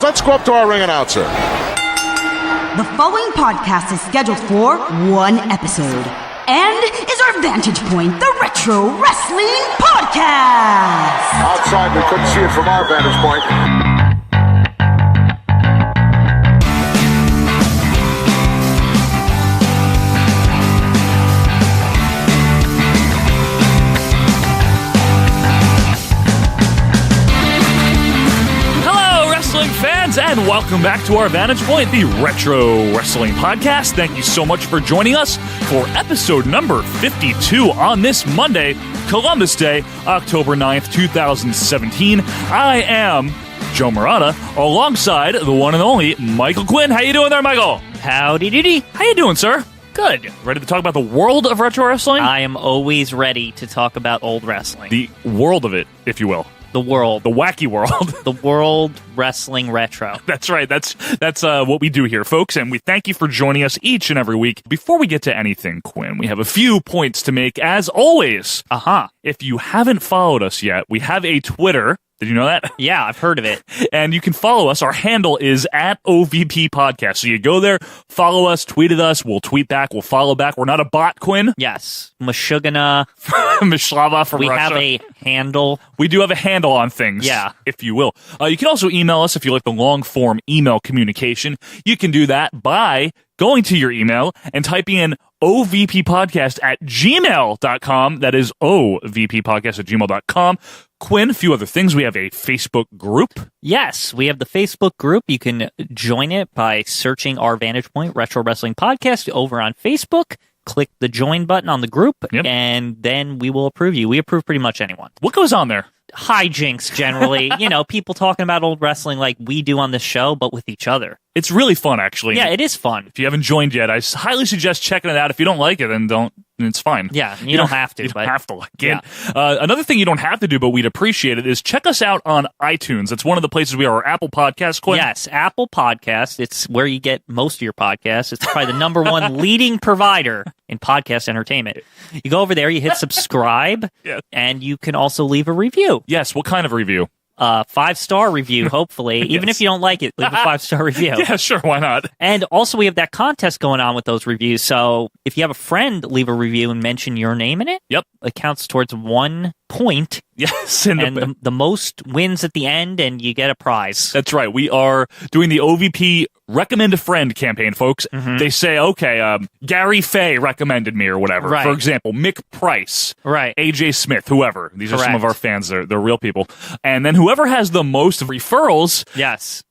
Let's go up to our ring announcer. The following podcast is scheduled for one episode and is Our Vantage Point, the Retro Wrestling Podcast. Outside, we couldn't see it from our vantage point. Fans, and welcome back to Our Vantage Point, the Retro Wrestling Podcast. Thank you so much for joining us for episode number 52 on this Monday, Columbus Day, October 9th, 2017. I am Joe Murata, alongside the one and only Michael Quinn. How you doing there, Michael? Howdy doody. How you doing, sir? Good. Ready to talk about the world of retro wrestling? I am always ready to talk about old wrestling. The world of it, if you will. The world. The wacky world. The world wrestling retro. That's right. That's what we do here, folks, and we thank you for joining us each and every week. Before we get to anything, Quinn, we have a few points to make, as always. If you haven't followed us yet, we have a Twitter. Did you know that? Yeah, I've heard of it. And you can follow us. Our handle is @OVP Podcast. So you go there, follow us, tweet at us. We'll tweet back. We'll follow back. We're not a bot, Quinn. Yes. Mashugana. Mishlava from Russia. Russia. We have a handle. We do have a handle on things, yeah, if you will. You can also email us if you like the long-form email communication. You can do that by going to your email and typing in ovppodcast@gmail.com. That is ovppodcast@gmail.com. Quinn, a few other things. We have a Facebook group. Yes, we have the Facebook group. You can join it by searching Our Vantage Point Retro Wrestling Podcast over on Facebook. Click the join button on the group, and then we will approve you. We approve pretty much anyone. What goes on there? Hijinks, generally. People talking about old wrestling like we do on this show, but with each other. It's really fun, actually. Yeah, it is fun. If you haven't joined yet, I highly suggest checking it out. If you don't like it, then don't. It's fine. Yeah, you don't have to. You don't have to like it. Yeah. Another thing you don't have to do, but we'd appreciate it, is check us out on iTunes. It's one of the places we are. Our Apple Podcast, Quinn. Yes, Apple Podcast. It's where you get most of your podcasts. It's probably the number one leading provider in podcast entertainment. You go over there, you hit subscribe, and you can also leave a review. Yes, what kind of review? 5-star review, hopefully. Yes. Even if you don't like it, leave a 5-star review. Yeah, sure, why not? And also, we have that contest going on with those reviews. So if you have a friend, leave a review and mention your name in it. Yep. It counts towards 1 point. Yes. And the most wins at the end, and you get a prize. That's right. We are doing the OVP Recommend a Friend campaign, folks. Mm-hmm. They say, okay, Gary Fay recommended me or whatever. Right. For example, Mick Price. Right. AJ Smith, whoever. These are Correct. some of our fans. They're real people. And then whoever has the most referrals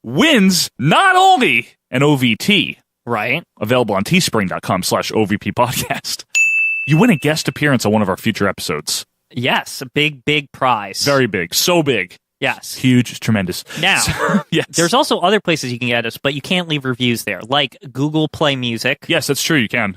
wins not only an OVT. Right. Available on teespring.com/OVP podcast. You win a guest appearance on one of our future episodes. Yes, a big, big prize. Very big. So big. Yes. Huge, tremendous. Now, yes. There's also other places you can get us, but you can't leave reviews there, like Google Play Music. Yes, that's true. You can.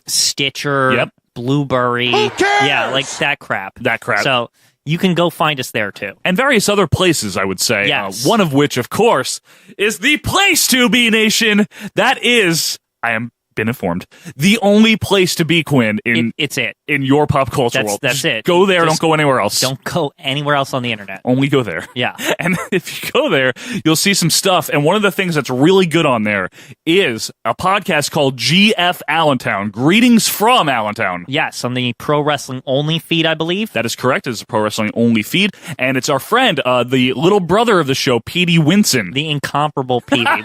Stitcher, Blueberry. Who cares? Yeah, like that crap. That crap. So you can go find us there, too. And various other places, I would say. Yes. One of which, of course, is the place to be, nation. That is, I am been informed, the only place to be, Quinn, it's it. In your pop culture world. That's it. Go there, Just don't go anywhere else. Don't go anywhere else on the internet. Only go there. Yeah. And if you go there, you'll see some stuff. And one of the things that's really good on there is a podcast called GF Allentown. Greetings from Allentown. Yes, on the Pro Wrestling Only feed, I believe. That is correct. It's a Pro Wrestling Only feed. And it's our friend, the little brother of the show, Petey Winson. The incomparable Petey.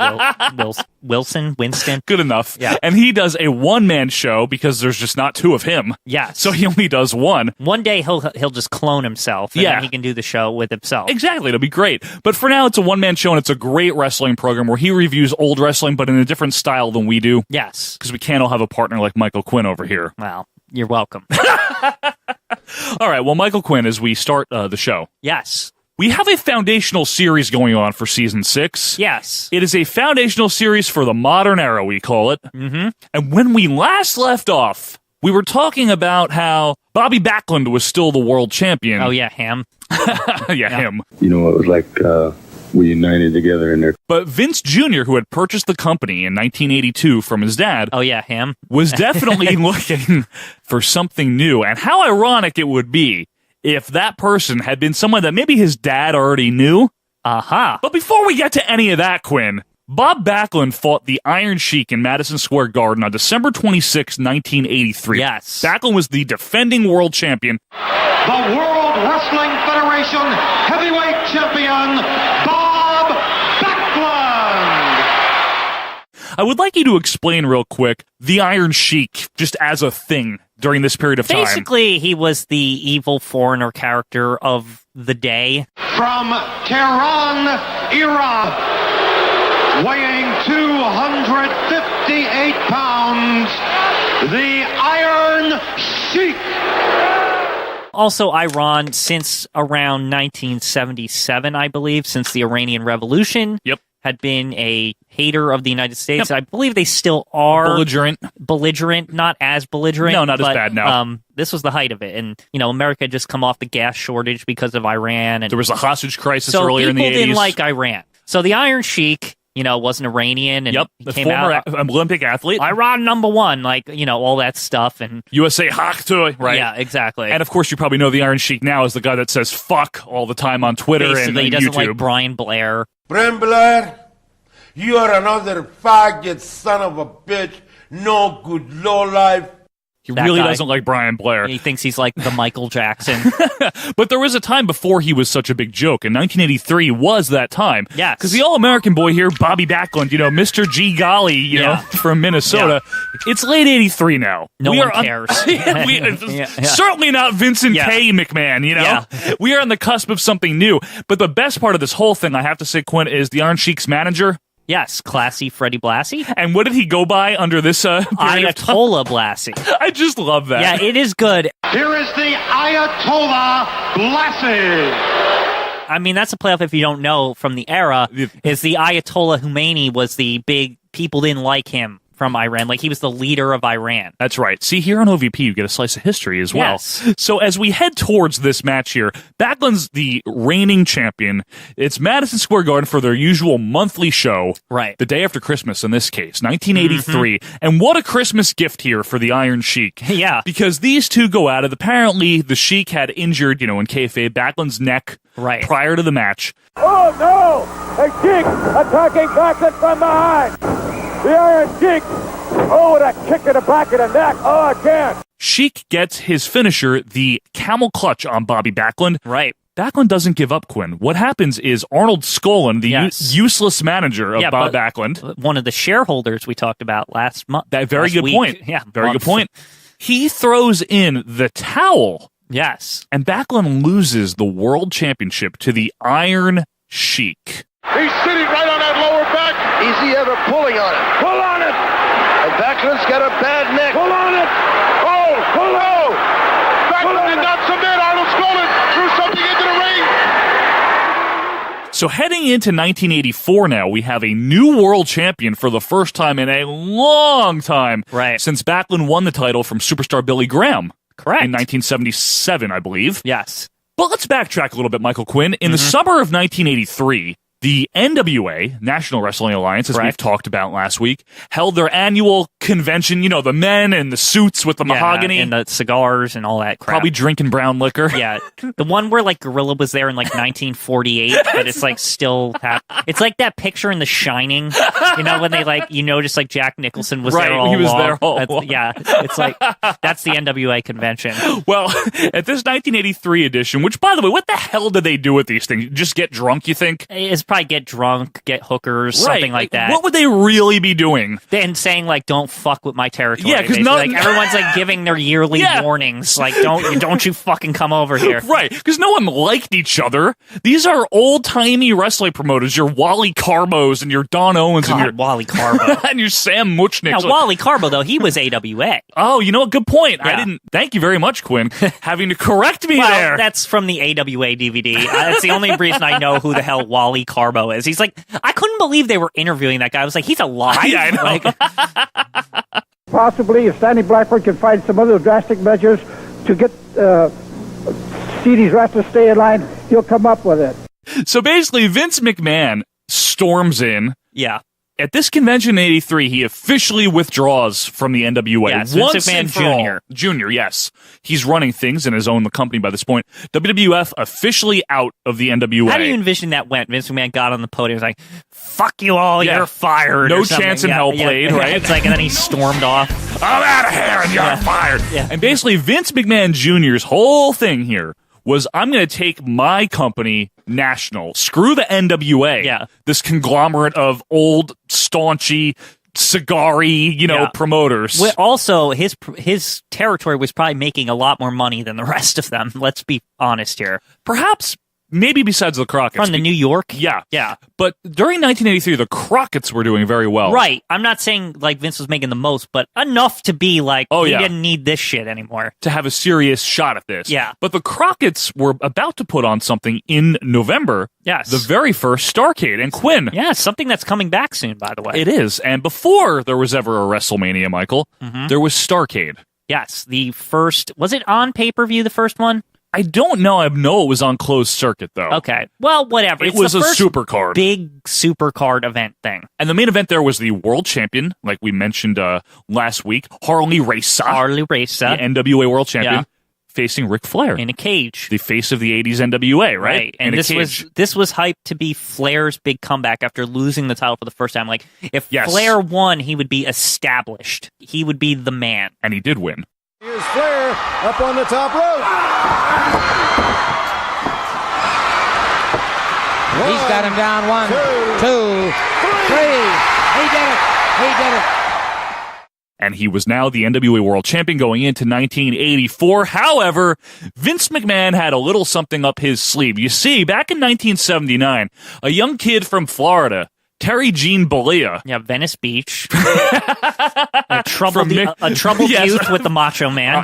Winston. Good enough. Yeah. And he does a one-man show because there's just not two of him. Yes. So he only does one. One day he'll just clone himself, and then he can do the show with himself. Exactly. It'll be great. But for now, it's a one-man show, and it's a great wrestling program where he reviews old wrestling, but in a different style than we do. Yes. Because we can't all have a partner like Michael Quinn over here. Well, you're welcome. All right. Well, Michael Quinn, as we start the show. Yes. We have a foundational series going on for Season 6. Yes. It is a foundational series for the modern era, we call it. Mm-hmm. And when we last left off, we were talking about how Bobby Backlund was still the world champion. Oh, yeah, him. Him. You know, it was like we united together in there. But Vince Jr., who had purchased the company in 1982 from his dad, oh yeah, him, was definitely looking for something new. And how ironic it would be if that person had been someone that maybe his dad already knew, Aha. But before we get to any of that, Quinn, Bob Backlund fought the Iron Sheik in Madison Square Garden on December 26, 1983. Yes. Backlund was the defending world champion. The World Wrestling Federation heavyweight champion, Bob Backlund. I would like you to explain real quick the Iron Sheik just as a thing during this period of time. Basically, he was the evil foreigner character of the day. From Tehran, Iran, weighing 258 pounds, the Iron Sheik. Also, Iran, since around 1977, I believe, since the Iranian Revolution, had been a hater of the United States. I believe they still are. Belligerent, not as belligerent. No, not as bad, no. This was the height of it. And, America had just come off the gas shortage because of Iran. And there was a hostage crisis earlier in the 80s. So people didn't like Iran. So the Iron Sheik, was an Iranian. And he the came former out, Olympic athlete. Iran #1, all that stuff. And USA Haktoi, right? Yeah, exactly. And of course, you probably know the Iron Sheik now as the guy that says fuck all the time on Twitter and he doesn't YouTube. like Brian Blair. Brian Blair, you are another faggot son of a bitch, no good lowlife. He really doesn't like Brian Blair. He thinks he's like the Michael Jackson. But there was a time before he was such a big joke, and 1983 was that time. Yes. Because the All-American boy here, Bobby Backlund, Mr. G. Golly, from Minnesota, it's late 83 now. No one cares. Certainly not Vincent K. McMahon, We are on the cusp of something new. But the best part of this whole thing, I have to say, Quinn, is the Iron Sheik's manager. Yes, classy Freddie Blassie. And what did he go by under this period of time? Ayatollah Blassie. I just love that. Yeah, it is good. Here is the Ayatollah Blassie. I mean, that's a playoff if you don't know from the era, is the Ayatollah Khomeini was the big, people didn't like him from Iran. Like, he was the leader of Iran. That's right. See, here on OVP, you get a slice of history as well. Yes. So as we head towards this match here, Backlund's the reigning champion. It's Madison Square Garden for their usual monthly show. Right. The day after Christmas, in this case, 1983. And what a Christmas gift here for the Iron Sheik. Yeah. Because these two go at it. Apparently, the Sheik had injured, in kayfabe, Backlund's neck prior to the match. Oh, no! A Sheik attacking Backlund from behind! The Iron Sheik! Oh, what a kick in the back of the neck! Oh, again! Sheik gets his finisher, the camel clutch on Bobby Backlund. Right. Backlund doesn't give up, Quinn. What happens is Arnold Skolin, the useless manager of Bob Backlund, one of the shareholders we talked about last month. That very good point. Yeah, very good point. He throws in the towel. Yes. And Backlund loses the world championship to the Iron Sheik. He's sitting right on that lower back. Is he ever pulling on it? Pull on it! And Backlund's got a bad neck. Pull on it! Oh, hello! Backlund did not submit. Arnold Skolin threw something into the ring. So heading into 1984 now, we have a new world champion for the first time in a long time. Right. Since Backlund won the title from superstar Billy Graham. Correct. In 1977, I believe. Yes. But let's backtrack a little bit, Michael Quinn. In the summer of 1983, the NWA, National Wrestling Alliance, as we've talked about last week, held their annual convention, the men and the suits with the mahogany. And the cigars and all that crap. Probably drinking brown liquor. Yeah. The one where, Gorilla was there in, 1948, but it's, still... It's like that picture in The Shining, when they, you notice, Jack Nicholson was there all he was along. there all along. Yeah. It's that's the NWA convention. Well, at this 1983 edition, which, by the way, what the hell did they do with these things? Just get drunk, you think? It's probably get drunk, get hookers, something like that. What would they really be doing? And saying, don't fuck with my territory. Yeah, because everyone's, giving their yearly warnings. Don't you fucking come over here. Right, because no one liked each other. These are old-timey wrestling promoters, your Wally Carbos and your Don Owens and your... Wally Carbo. and your Sam Muchnick. Now, Wally Carbo, though, he was AWA. Oh, you know what? Good point. Yeah. I didn't... Thank you very much, Quinn, having to correct me there. That's from the AWA DVD. That's the only reason I know who the hell Wally Carbo is. He's I couldn't believe they were interviewing that guy. I was he's alive? Yeah, I know. Possibly, if Stanley Blackburn can find some other drastic measures to get see these wrestlers stay in line, he'll come up with it. So basically, Vince McMahon storms in. Yeah. At this convention in 83, he officially withdraws from the NWA. Yes, Once Vince and for McMahon all. Junior, yes. He's running things and has owned the company by this point. WWF officially out of the NWA. How do you envision that went? Vince McMahon got on the podium and was like, fuck you all, you're fired. No or something. chance in hell played, right? It's like, and then he stormed off. I'm out of here and you're fired. Yeah. And basically, Vince McMahon Jr.'s whole thing here was, I'm going to take my company national. Screw the NWA. Yeah. This conglomerate of old, staunchy, cigar-y, promoters. Well, also, his territory was probably making a lot more money than the rest of them. Let's be honest here. Perhaps, maybe besides the Crockett's. From the New York? Yeah. Yeah. But during 1983, the Crockett's were doing very well. Right. I'm not saying like Vince was making the most, but enough to be like, he didn't need this shit anymore. To have a serious shot at this. Yeah. But the Crockett's were about to put on something in November. Yes. The very first Starrcade and Quinn. Yeah, something that's coming back soon, by the way. It is. And before there was ever a WrestleMania, Michael, there was Starrcade. Yes. The first, was it on pay-per-view, the first one? I don't know. I know it was on closed circuit, though. Okay. Well, whatever. It was a supercard. Big supercard event thing. And the main event there was the world champion, like we mentioned last week, Harley Race. The NWA world champion, facing Ric Flair. In a cage. The face of the 80s NWA, right? And this was hyped to be Flair's big comeback after losing the title for the first time. Like, if Flair won, he would be established. He would be the man. And he did win. Here's Flair up on the top rope. He's got him down. 1, 2, 3. He did it. He did it. And he was now the NWA World Champion going into 1984. However, Vince McMahon had a little something up his sleeve. You see, back in 1979, a young kid from Florida, Terry Gene Bollea. Yeah, Venice Beach. a troubled youth with the Macho Man.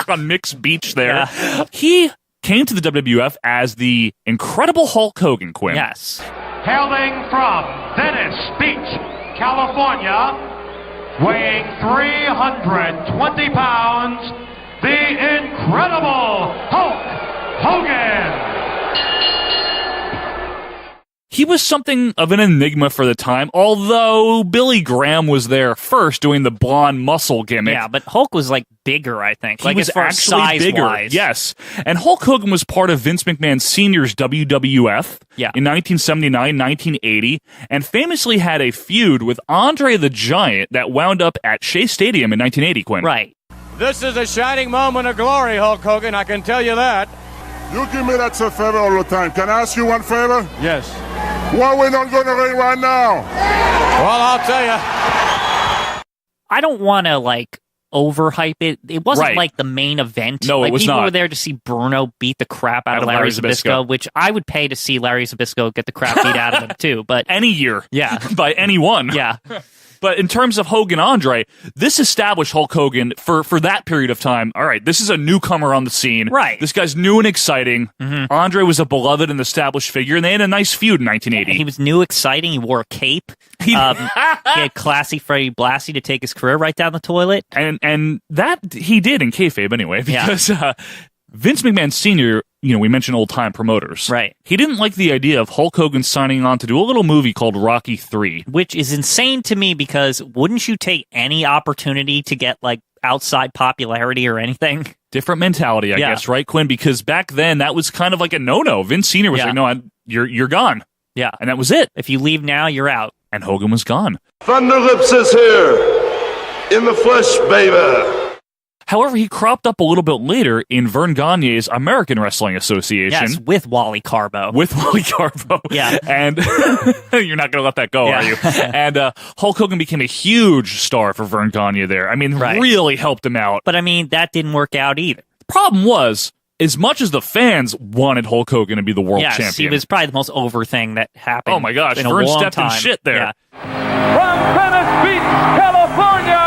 On Mixed Beach there. Yeah. He came to the WWF as the Incredible Hulk Hogan, Quinn. Yes. Hailing from Venice Beach, California, weighing 320 pounds, the Incredible Hulk Hogan. He was something of an enigma for the time, although Billy Graham was there first doing the blonde muscle gimmick. Yeah, but Hulk was like bigger, I think. He like was as far actually as size bigger. Wise. Yes. And Hulk Hogan was part of Vince McMahon Sr.'s WWF in 1979, 1980, and famously had a feud with Andre the Giant that wound up at Shea Stadium in 1980, Quinn. Right. This is a shining moment of glory, Hulk Hogan, I can tell you that. You give me that favor all the time. Can I ask you one favor? Yes. Why we not going to ring right now? Well, I'll tell you. I don't want to, like, overhype it. It wasn't like the main event. No, like, it was people not. were there to see Bruno beat the crap out of Larry Zbyszko, which I would pay to see Larry Zbyszko get the crap beat out of him, too. But any year. Yeah. By anyone. Yeah. But in terms of Hogan Andre, this established Hulk Hogan for that period of time. All right, this is a newcomer on the scene. Right. This guy's new and exciting. Mm-hmm. Andre was a beloved and established figure, and they had a nice feud in 1980. He was new, exciting. He wore a cape. He had classy Freddie Blassie to take his career right down the toilet. And that he did in kayfabe anyway, because Vince McMahon Sr., we mentioned old-time promoters. Right. He didn't like the idea of Hulk Hogan signing on to do a little movie called Rocky III. Which is insane to me because wouldn't you take any opportunity to get, like, outside popularity or anything? Different mentality, I guess, right, Quinn? Because back then, that was kind of like a no-no. Vince Sr. was like, no, you're gone. Yeah. And that was it. If you leave now, you're out. And Hogan was gone. Thunderlips is here. In the flesh, baby. However, he cropped up a little bit later in Vern Gagne's American Wrestling Association. Yes, with Wally Carbo. With Wally Carbo. Yeah. And you're not going to let that go, are you? And Hulk Hogan became a huge star for Vern Gagne there. I mean, really helped him out. But, I mean, that didn't work out either. The problem was, as much as the fans wanted Hulk Hogan to be the world champion. Yes, he was probably the most over thing that happened. Oh, my gosh. In Vern a long stepped time. in shit there. From Venice Beach, California,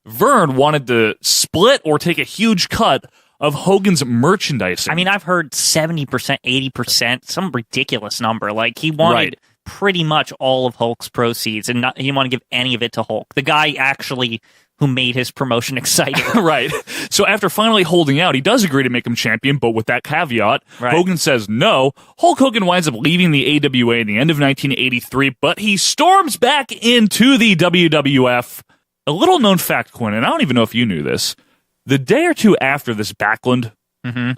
Vern wanted to split or take a huge cut of Hogan's merchandising. I mean, I've heard 70%, 80%, some ridiculous number. Like, he wanted pretty much all of Hulk's proceeds, and he didn't want to give any of it to Hulk. The guy actually who made his promotion exciting. Right. So after finally holding out, he does agree to make him champion, but with that caveat, Hogan says no. Hulk Hogan winds up leaving the AWA at the end of 1983, but he storms back into the WWF. A little known fact, Quinn, and I don't even know if you knew this, the day or two after this Backlund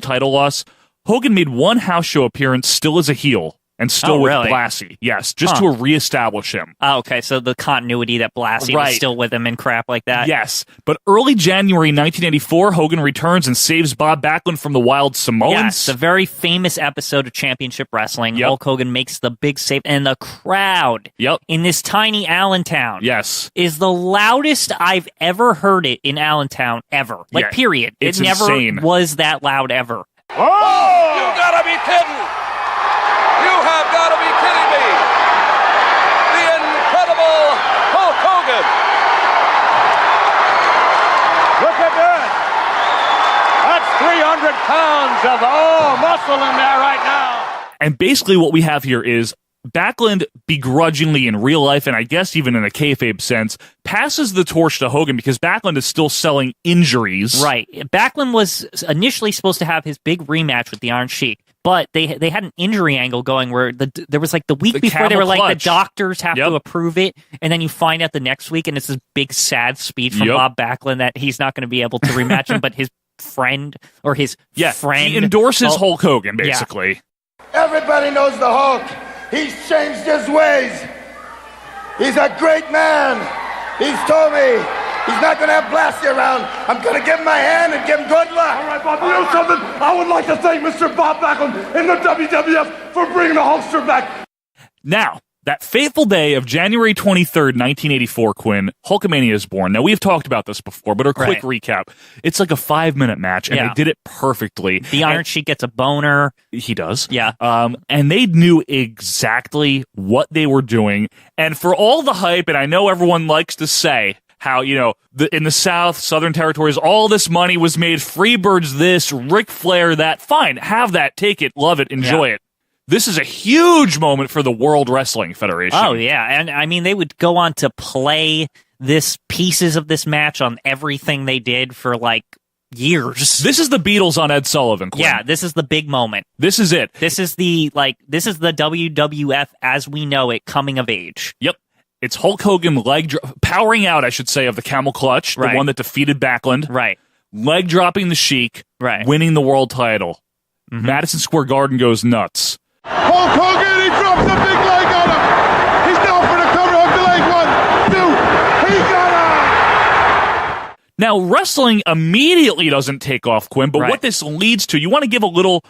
title loss, Hogan made one house show appearance still as a heel. And still with Blassie. Yes, just to reestablish him. Oh, okay, so the continuity that Blassie was still with him and crap like that. Yes, but early January 1984, Hogan returns and saves Bob Backlund from the Wild Samoans. Yes, a very famous episode of Championship Wrestling. Hulk Hogan makes the big save, and the crowd in this tiny Allentown is the loudest I've ever heard it in Allentown, ever. Like, period. It's it never insane. was that loud ever. Oh! You gotta be kidding! You have got to be kidding me! The incredible Hulk Hogan! Look at that! That's 300 pounds of muscle in there right now! And basically what we have here is Backlund begrudgingly in real life, and I guess even in a kayfabe sense, passes the torch to Hogan because Backlund is still selling injuries. Right. Backlund was initially supposed to have his big rematch with the Iron Sheik, but they had an injury angle going where there was like the week before they were like, the doctors have to approve it, and then you find out the next week, and it's this big sad speech from Bob Backlund that he's not going to be able to rematch him, but his friend or his friend he endorses Hulk Hogan, basically. Everybody knows the Hulk. He's changed his ways. He's a great man. He's told me he's not going to have Blassie around. I'm going to give him my hand and give him good luck. All right, Bob, you know something? I would like to thank Mr. Bob Backlund and the WWF for bringing the Hulkster back. Now, that fateful day of January 23rd, 1984, Quinn, Hulkamania is born. Now, we've talked about this before, but a quick recap. It's like a 5-minute match, and they did it perfectly. The Iron Sheik gets a boner. He does. Yeah. And they knew exactly what they were doing. And for all the hype, and I know everyone likes to say how, you know, in the South, Southern Territories, all this money was made, Freebirds this, Ric Flair that. Fine, have that, take it, love it, enjoy it. This is a huge moment for the World Wrestling Federation. Oh, yeah. And I mean, they would go on to play pieces of this match on everything they did for like years. This is the Beatles on Ed Sullivan, Quinn. Yeah, this is the big moment. This is it. This is the WWF as we know it coming of age. Yep. It's Hulk Hogan powering out, I should say, of the Camel Clutch, the one that defeated Backlund. Right. Leg dropping the Sheik. Right. Winning the world title. Madison Square Garden goes nuts. Hulk Hogan, he drops the big leg on him. He's down for the cover of the leg. 1, 2, he got him. Now, wrestling immediately doesn't take off, Quinn, but what this leads to, you want to give a little,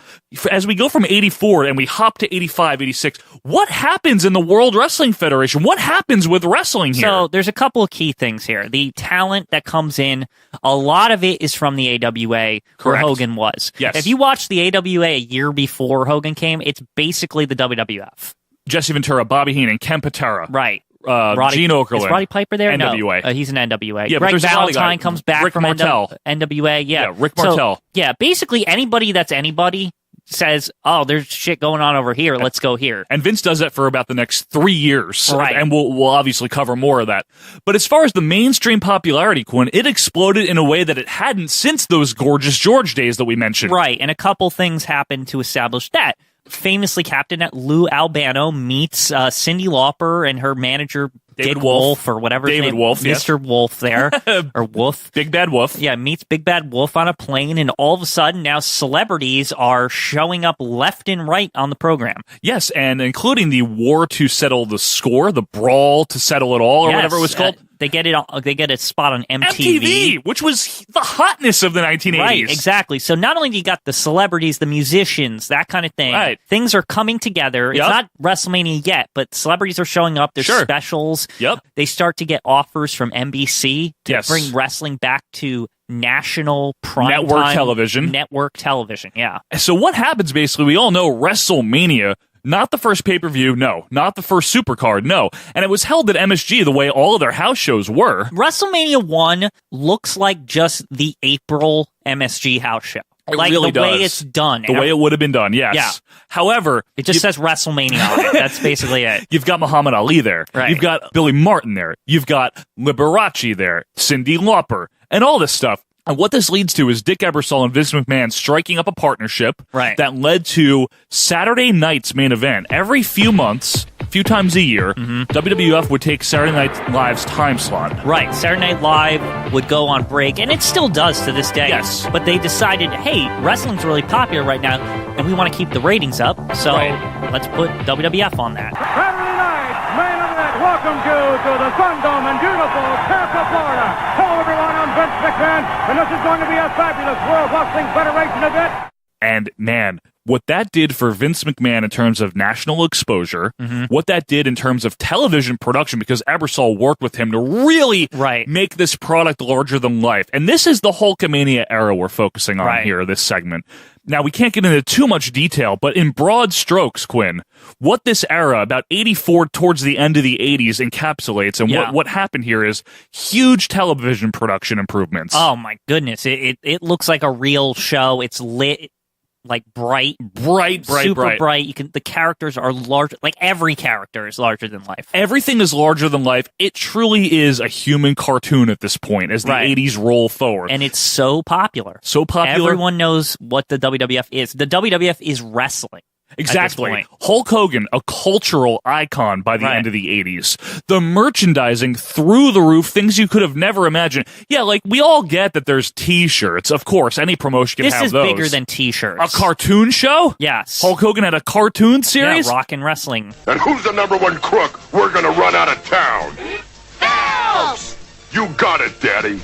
as we go from 84 and we hop to 85, 86, what happens in the World Wrestling Federation? What happens with wrestling here? So there's a couple of key things here. The talent that comes in, a lot of it is from the AWA, where Hogan was. Yes. If you watch the AWA a year before Hogan came, it's basically the WWF. Jesse Ventura, Bobby Heenan, Ken Patera. Right. Gene Okerlund. Is Roddy Piper there? NWA. No, he's an NWA. Yeah, Greg Valentine comes back Rick from Martel. NWA. Yeah, Rick Martel. So, basically anybody that's anybody says, oh, there's shit going on over here, let's go here. And Vince does that for about the next 3 years. Right. And we'll obviously cover more of that. But as far as the mainstream popularity, Quinn, it exploded in a way that it hadn't since those Gorgeous George days that we mentioned. Right, and a couple things happened to establish that. Famously, Captain Lou Albano meets Cyndi Lauper and her manager David Wolf or whatever his name, Wolf, Mr. Wolf there, or Wolf. Big Bad Wolf. Yeah, meets Big Bad Wolf on a plane, and all of a sudden now celebrities are showing up left and right on the program. Yes, and including the war to settle the score, the brawl to settle it all, or whatever it was called. They get a spot on MTV, which was the hotness of the 1980s. Right, exactly. So not only do you got the celebrities, the musicians, that kind of thing. Right. Things are coming together. It's not WrestleMania yet, but celebrities are showing up. There's specials. Yep. They start to get offers from NBC to Yes. bring wrestling back to national prime Network television. Network television, yeah. So what happens, basically, we all know WrestleMania, not the first pay-per-view, no. Not the first Supercard, no. And it was held at MSG the way all of their house shows were. WrestleMania 1 looks like just the April MSG house show. It like really the way does. it's done. The way it would have been done, yes. Yeah. However, it just says WrestleMania on it. That's basically it. You've got Muhammad Ali there. Right. You've got Billy Martin there. You've got Liberace there. Cyndi Lauper. And all this stuff. And what this leads to is Dick Ebersol and Vince McMahon striking up a partnership that led to Saturday night's main event. Every few months, a few times a year, WWF would take Saturday Night Live's time slot. Right. Saturday Night Live would go on break, and it still does to this day. Yes. But they decided, hey, wrestling's really popular right now, and we want to keep the ratings up, so let's put WWF on that. Saturday night, main event. Welcome to the fandom in beautiful Tampa, Florida. Hello, everyone. I'm Vince McMahon, and this is going to be a fabulous World Wrestling Federation event. And man, what that did for Vince McMahon in terms of national exposure, what that did in terms of television production, because Ebersol worked with him to really make this product larger than life. And this is the Hulkamania era we're focusing on here, this segment. Now, we can't get into too much detail, but in broad strokes, Quinn, what this era, about 84 towards the end of the 80s, encapsulates, and what happened here is huge television production improvements. Oh, my goodness. It looks like a real show. It's lit. Like bright, super bright. The characters are large. Like every character is larger than life. Everything is larger than life. It truly is a human cartoon at this point as the 80s roll forward. And it's so popular. So popular. Everyone knows what the WWF is. The WWF is wrestling. Exactly. Hulk Hogan, a cultural icon by the end of the 80s. The merchandising through the roof, things you could have never imagined. Yeah, like we all get that there's T-shirts. Of course, any promotion can have those. This is bigger than T-shirts. A cartoon show? Yes. Hulk Hogan had a cartoon series? Yeah, Rock and Wrestling. And who's the number one crook we're going to run out of town? Phelps! You got it, Daddy.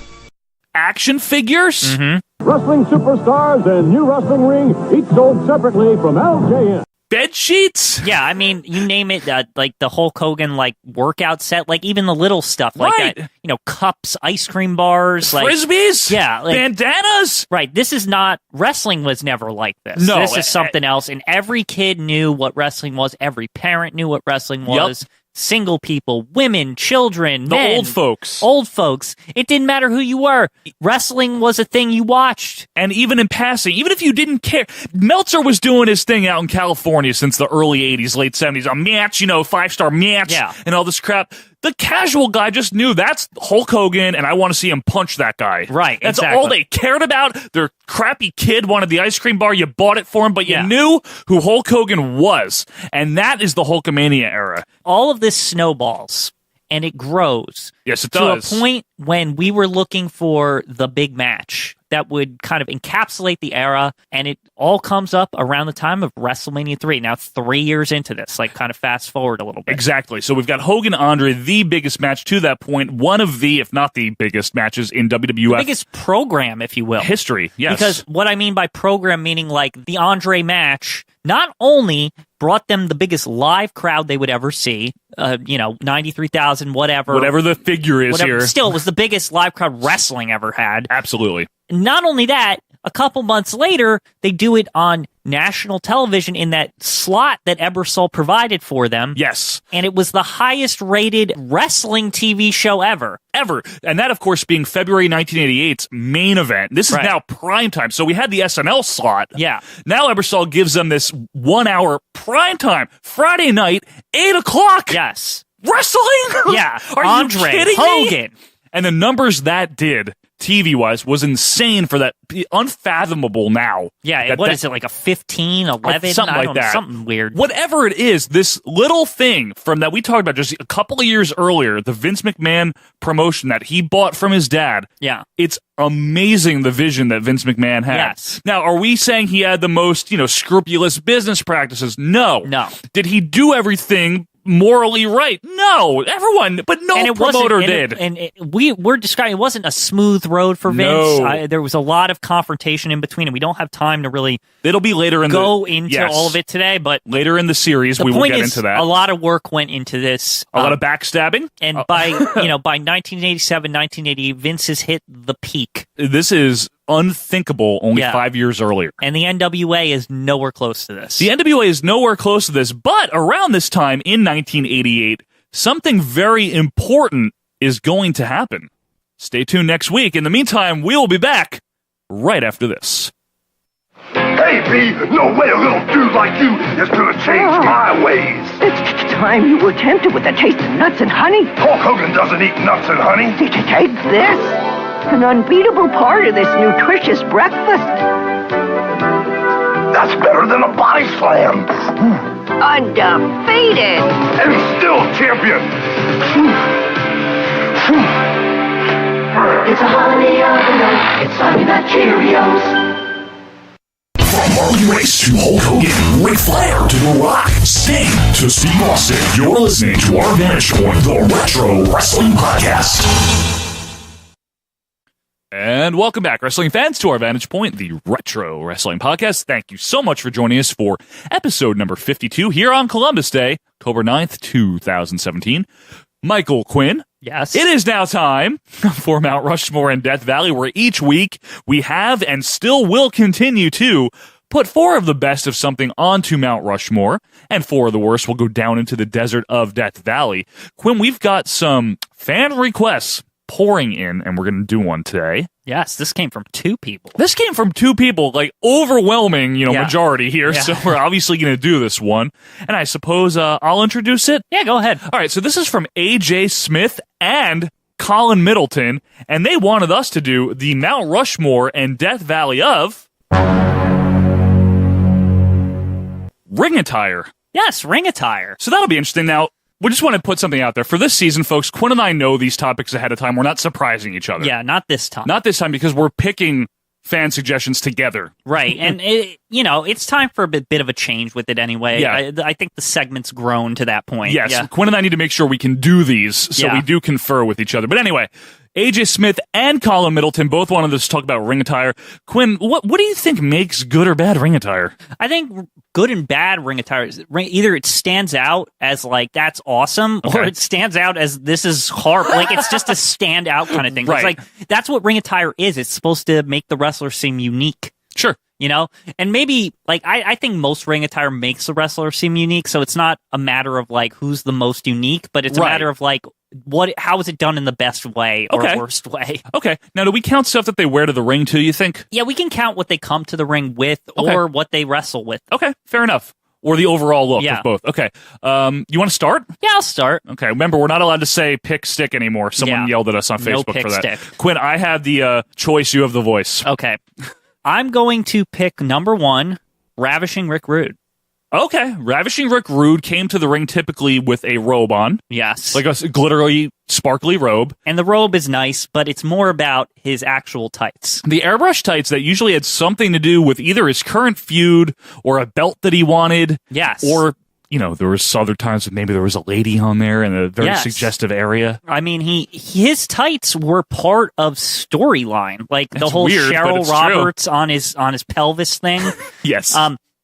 Action figures? Wrestling superstars and new wrestling ring, each sold separately from LJN. Bed sheets? Yeah, I mean, you name it, like the Hulk Hogan like workout set, like even the little stuff, like cups, ice cream bars, frisbees, like bandanas. Right. This is not wrestling. Was never like this. No, this is something else. And every kid knew what wrestling was. Every parent knew what wrestling was. Single people, women, children, men, old folks. Old folks. It didn't matter who you were. Wrestling was a thing you watched. And even in passing, even if you didn't care, Meltzer was doing his thing out in California since the early 80s, late 70s. A match, 5-star match, and all this crap. The casual guy just knew that's Hulk Hogan, and I want to see him punch that guy. Right, That's all they cared about. Their crappy kid wanted the ice cream bar. You bought it for him, but you knew who Hulk Hogan was. And that is the Hulkamania era. All of this snowballs, and it grows. Yes, it does. To a point when we were looking for the big match that would kind of encapsulate the era, and it all comes up around the time of WrestleMania 3. Now, 3 years into this, like kind of fast forward a little bit. Exactly. So we've got Hogan-Andre, the biggest match to that point, one of the, if not the biggest matches in WWF. The biggest program, if you will. History, yes. Because what I mean by program, meaning like the Andre match, not only brought them the biggest live crowd they would ever see, 93,000, whatever. Whatever the figure is here. Still, it was the biggest live crowd wrestling ever had. Absolutely. Not only that, a couple months later, they do it on national television in that slot that Ebersol provided for them. Yes. And it was the highest rated wrestling TV show ever. Ever. And that, of course, being February 1988's main event. This is now prime time. So we had the SNL slot. Yeah. Now Ebersol gives them this 1 hour prime time, Friday night, 8 o'clock. Yes. Wrestling? Yeah. Are Andre, you kidding Hogan. me? And the numbers that did, TV-wise, was insane for that. Unfathomable now. Yeah, what is it, like a 15, 11? Something like that. Something weird. Whatever it is, this little thing from that we talked about just a couple of years earlier, the Vince McMahon promotion that he bought from his dad. Yeah. It's amazing the vision that Vince McMahon had. Yes. Now, are we saying he had the most, scrupulous business practices? No. No. Did he do everything morally right? No, everyone, but no promoter did. We're describing, it wasn't a smooth road for Vince. No. There was a lot of confrontation in between, and we don't have time to really It'll be later in go into all of it today, but later in the series we will get into that. A lot of work went into this. A lot of backstabbing. And by 1987, 1980, Vince has hit the peak. This is unthinkable only 5 years earlier. And the NWA is nowhere close to this. The NWA is nowhere close to this, but around this time in 1988, something very important is going to happen. Stay tuned next week. In the meantime, we'll be back right after this. Hey, B, no way a little dude like you is gonna change my ways. It's time you were tempted with a taste of nuts and honey. Hulk Hogan doesn't eat nuts and honey. Take this, an unbeatable part of this nutritious breakfast. That's better than a body slam. Undefeated. And still champion. It's a honey oven, it's Honey Nut Cheerios. From Marley Race to Hulk Hogan, Ric Flair to The Rock, Sting to Steve Austin, you're listening to Our Vantage Point, the Retro Wrestling Podcast. And welcome back, wrestling fans, to Our Vantage Point, the Retro Wrestling Podcast. Thank you so much for joining us for episode number 52 here on Columbus Day, October 9th, 2017. Michael Quinn. Yes. It is now time for Mount Rushmore and Death Valley, where each week we have and still will continue to put 4 of the best of something onto Mount Rushmore, and 4 of the worst will go down into the desert of Death Valley. Quinn, we've got some fan requests pouring in, and we're going to do one today. Yes, this came from 2 people. This came from 2 people, like overwhelming, majority here. Yeah. So we're obviously going to do this one. And I suppose I'll introduce it. Yeah, go ahead. All right, so this is from AJ Smith and Colin Middleton, and they wanted us to do the Mount Rushmore and Death Valley of ring attire. Yes, ring attire. So that'll be interesting. Now, we just want to put something out there. For this season, folks, Quinn and I know these topics ahead of time. We're not surprising each other. Yeah, not this time. Not this time, because we're picking fan suggestions together. Right, and it's time for a bit of a change with it anyway. Yeah. I think the segment's grown to that point. Yes, yeah. Quinn and I need to make sure we can do these, so we do confer with each other. But anyway, AJ Smith and Colin Middleton both wanted us to talk about ring attire. Quinn, what do you think makes good or bad ring attire? I think good and bad ring attire is either it stands out as like that's awesome, or it stands out as this is horrible. Like it's just a standout kind of thing. Right. It's like that's what ring attire is. It's supposed to make the wrestler seem unique. Sure. And maybe like I think most ring attire makes the wrestler seem unique. So it's not a matter of like who's the most unique, but it's a matter of like how is it done in the best way or worst way. Okay. Now, do we count stuff that they wear to the ring too, you think? Yeah, we can count what they come to the ring with or what they wrestle with. Okay, fair enough. Or the overall look of both. Okay. You want to start? Yeah, I'll start. Okay. Remember, we're not allowed to say pick stick anymore. Someone yelled at us on Facebook for that. Stick. Quinn, I had the choice. You have the voice. Okay. I'm going to pick number 1, Ravishing Rick Rude. Okay. Ravishing Rick Rude came to the ring typically with a robe on. Yes. Like a glittery, sparkly robe. And the robe is nice, but it's more about his actual tights. The airbrush tights that usually had something to do with either his current feud or a belt that he wanted. Yes. Or, there was other times that maybe there was a lady on there in a very suggestive area. I mean, his tights were part of storyline. Like the whole weird, Cheryl Roberts on his pelvis thing. Yes.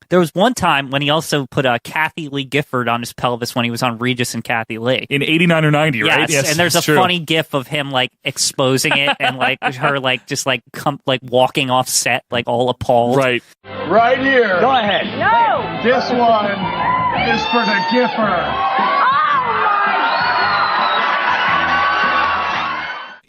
There was one time when he also put Kathy Lee Gifford on his pelvis when he was on Regis and Kathy Lee. In 89 or 90, right? Yes, and there's a funny gif of him like exposing it and like her like just like walking off set like all appalled. Right. Right here. Go ahead. No! This one is for the Giffer.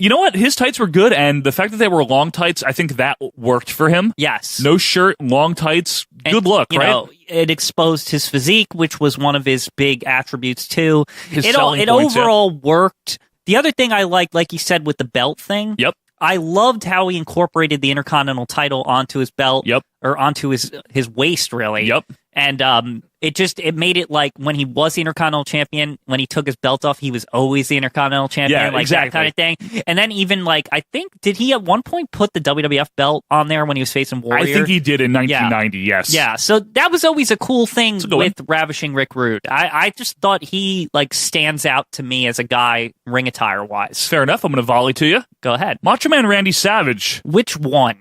You know what? His tights were good, and the fact that they were long tights, I think that worked for him. Yes. No shirt, long tights, good look, right? It exposed his physique, which was one of his big attributes, too. His selling points, overall worked. The other thing I liked, like you said, with the belt thing. Yep. I loved how he incorporated the Intercontinental title onto his belt. Yep. Or onto his waist, really. Yep. And it made it like when he was the Intercontinental Champion, when he took his belt off, he was always the Intercontinental Champion, yeah, like exactly. that kind of thing. And then even like, I think, did he at one point put the WWF belt on there when he was facing Warrior? I think he did in 1990, yes. Yeah, so that was always a cool thing with Ravishing Rick Rude. I just thought he like stands out to me as a guy ring attire wise. Fair enough. I'm going to volley to you. Go ahead. Macho Man Randy Savage. Which one?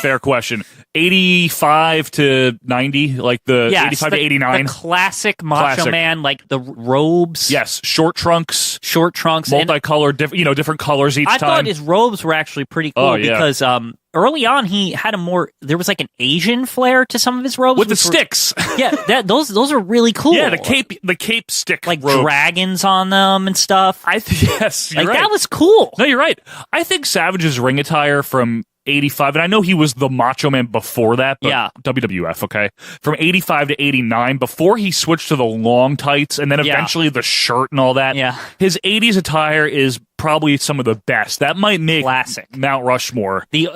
Fair question. 85 to 90, like the 85 to 89. The classic Macho Man, like the robes. Yes, short trunks. Multicolored, different colors each time. I thought his robes were actually pretty cool because early on he had there was like an Asian flair to some of his robes. With the sticks. Yeah, those are really cool. Yeah, the cape stick like robe. Dragons on them and stuff. Yes, you're right. That was cool. No, you're right. I think Savage's ring attire from 85, and I know he was the Macho Man before that, but WWF, okay? From 85 to 89, before he switched to the long tights and then eventually the shirt and all that, his 80s attire is probably some of the best. That might make classic Mount Rushmore. The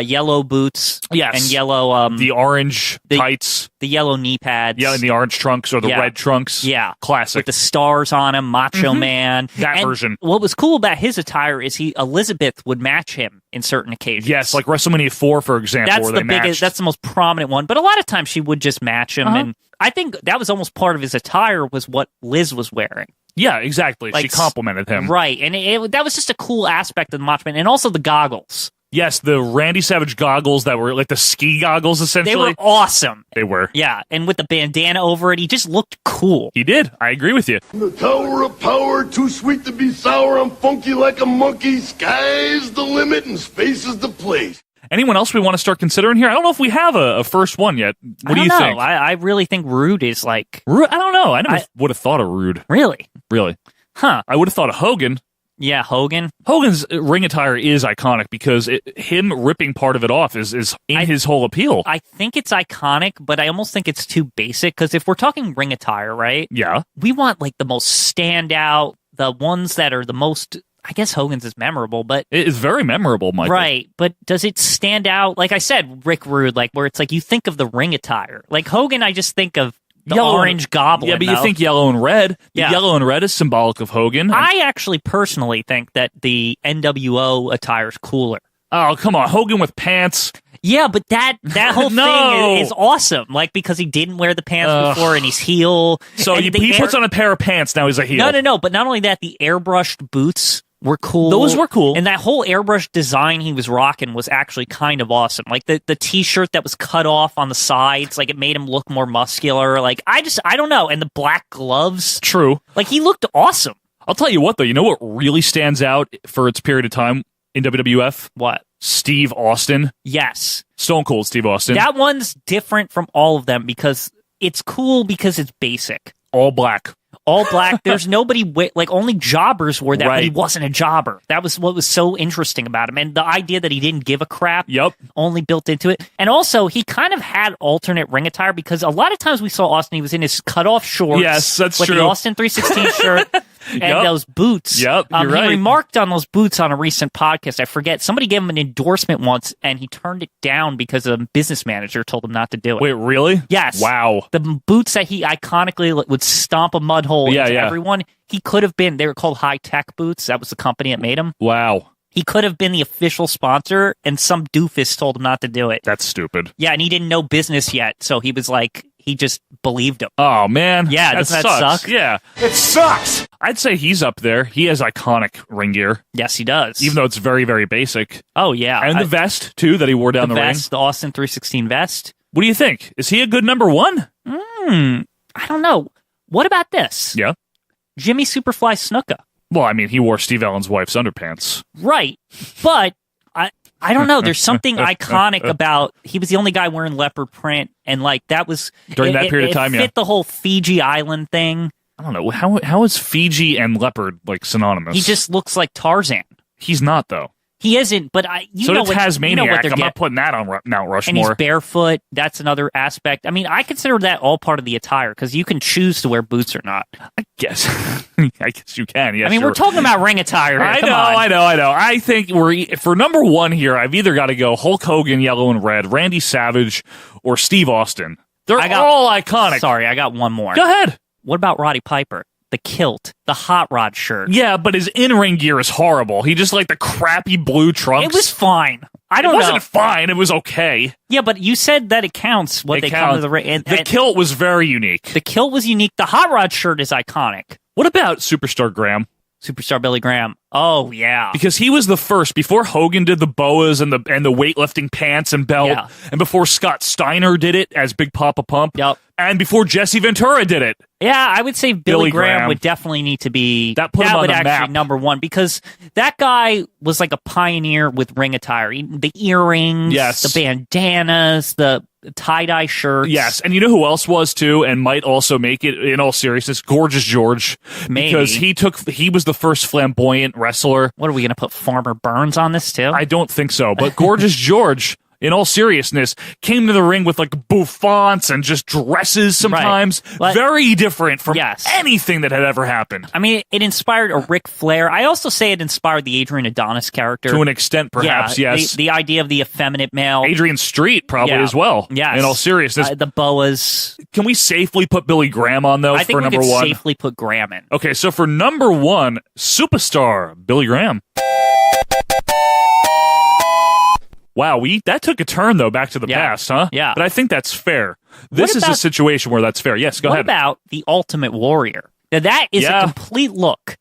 yellow boots, and yellow the orange tights, the yellow knee pads, and the orange trunks or the red trunks, classic with the stars on him, Macho Man. That version. What was cool about his attire is Elizabeth would match him in certain occasions. Yes, like WrestleMania 4, for example, that's where the they biggest. matched. That's the most prominent one. But a lot of times she would just match him, and I think that was almost part of his attire was what Liz was wearing. Yeah, exactly. Like, she complimented him. Right, and that was just a cool aspect of the Macho Man, and also the goggles. Yes, the Randy Savage goggles that were like the ski goggles, essentially. They were awesome. They were. Yeah, and with the bandana over it, he just looked cool. He did. I agree with you. The tower of power, too sweet to be sour. I'm funky like a monkey. Sky's the limit and space is the place. Anyone else we want to start considering here? I don't know if we have a first one yet. What do you think? I really think Rude is like... Rude? I don't know. I never would have thought of Rude. Really? Really. Huh. I would have thought of Hogan. Yeah, Hogan. Hogan's ring attire is iconic because him ripping part of it off is his whole appeal. I think it's iconic, but I almost think it's too basic because if we're talking ring attire, right? Yeah. We want like the most standout, the ones that are the most... I guess Hogan's is memorable, but... It is very memorable, Michael. Right, but does it stand out? Like I said, Rick Rude, like where it's like you think of the ring attire. Like Hogan, I just think of the orange goblin. Yeah, but you think yellow and red. The yellow and red is symbolic of Hogan. I actually personally think that the NWO attire is cooler. Oh, come on. Hogan with pants. Yeah, but that whole thing is awesome. Like, because he didn't wear the pants before and he's heel. So he puts on a pair of pants, now he's a heel. No. But not only that, the airbrushed boots were cool. Those were cool. And that whole airbrush design he was rocking was actually kind of awesome. Like the t-shirt that was cut off on the sides, like it made him look more muscular. Like I don't know. And the black gloves. True. Like he looked awesome. I'll tell you what though, you know what really stands out for its period of time in WWF? What? Steve Austin. Yes. Stone Cold Steve Austin. That one's different from all of them because it's cool because it's basic. All black. All black. There's nobody, like only jobbers wore that, right. But he wasn't a jobber. That was what was so interesting about him. And the idea that he didn't give a crap only built into it. And also, he kind of had alternate ring attire because a lot of times we saw Austin, he was in his cutoff shorts. Yes, that's with true. The Austin 316 shirt and those boots. Yep, you're right. He remarked on those boots on a recent podcast. I forget. Somebody gave him an endorsement once and he turned it down because a business manager told him not to do it. Wait, really? Yes. Wow. The boots that he iconically would stomp a mud hole into everyone, he could have been, they were called High Tech Boots. That was the company that made them. Wow. He could have been the official sponsor, and some doofus told him not to do it. That's stupid. Yeah, and he didn't know business yet, so he was like, he just believed him. Oh, man. Yeah, doesn't that suck? Yeah. It sucks! I'd say he's up there. He has iconic ring gear. Yes, he does. Even though it's very, very basic. Oh, yeah. And the vest, too, that he wore down the ring. The Austin 316 vest. What do you think? Is he a good number one? I don't know. What about this? Yeah. Jimmy Superfly Snuka. Well, I mean, he wore Steve Allen's wife's underpants. Right. But I don't know. There's something iconic about, he was the only guy wearing leopard print, and like that was during that period of time. It fit the whole Fiji Island thing. I don't know how is Fiji and leopard like synonymous. He just looks like Tarzan. He's not though. He isn't, but so know did Tasmaniac. You know what I'm not putting that on Mount Rushmore. And he's barefoot. That's another aspect. I mean, I consider that all part of the attire because you can choose to wear boots or not. I guess. I guess you can. Yes, I mean, we're talking about ring attire here. I know. I think for number one here, I've either got to go Hulk Hogan, yellow and red, Randy Savage, or Steve Austin. They're all iconic. Sorry, I got one more. Go ahead. What about Roddy Piper? The kilt, the hot rod shirt. Yeah, but his in-ring gear is horrible. He just like the crappy blue trunks. It was fine. It wasn't fine. It was okay. Yeah, but you said that it counts what they come to the ring. The kilt was very unique. The kilt was unique. The hot rod shirt is iconic. What about Superstar Graham? Superstar Billy Graham. Oh, yeah. Because he was the first, before Hogan did the boas and the weightlifting pants and belt, and before Scott Steiner did it as Big Papa Pump, and before Jesse Ventura did it. Yeah, I would say Billy Graham would definitely need to be... That put him on the map. Actually number one, because that guy was like a pioneer with ring attire. The earrings, the bandanas, the tie-dye shirts. Yes, and you know who else was too, and might also make it, in all seriousness? Gorgeous George. Maybe. Because he was the first flamboyant wrestler. What are we going to put Farmer Burns on this too? I don't think so. But Gorgeous George, in all seriousness, came to the ring with like bouffants and just dresses sometimes. Right. Very different from anything that had ever happened. I mean, it inspired a Ric Flair. I also say it inspired the Adrian Adonis character. To an extent, perhaps, yes. The idea of the effeminate male. Adrian Street, probably, as well. Yes. In all seriousness. The boas. Can we safely put Billy Graham on, though, I think for number we could one? safely put Graham in. Okay, so for number one, superstar, Billy Graham. Wow, that took a turn, though, back to the past, huh? Yeah. But I think that's fair. This is a situation where that's fair. Yes, go ahead. What about the Ultimate Warrior? Now, that is a complete look.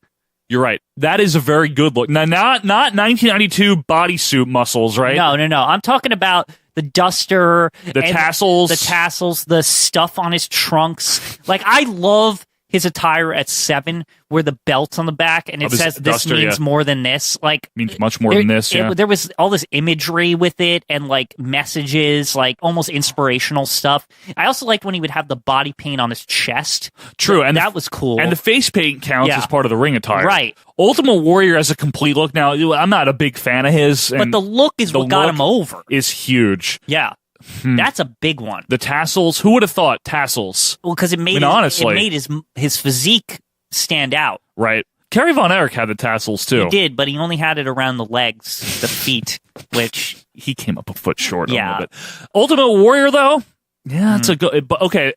You're right. That is a very good look. Now, not 1992 bodysuit muscles, right? No. I'm talking about the duster. The tassels. The tassels, the stuff on his trunks. Like, I love his attire at 7, where the belt's on the back, and it says this duster, means more than this. Like, means much more than this, yeah. There was all this imagery with it, and like messages, like almost inspirational stuff. I also liked when he would have the body paint on his chest. True, and that was cool. And the face paint counts as part of the ring attire. Right. Ultimate Warrior as a complete look. Now, I'm not a big fan of his. But the look is what got him over. Is huge. Yeah. That's a big one. The tassels. Who would have thought tassels? Well, because it made his physique stand out. Right. Kerry Von Erich had the tassels too. He did, but he only had it around the legs, the feet, which he came up a foot short. A little bit. Ultimate Warrior, though. Yeah, that's a good. But okay,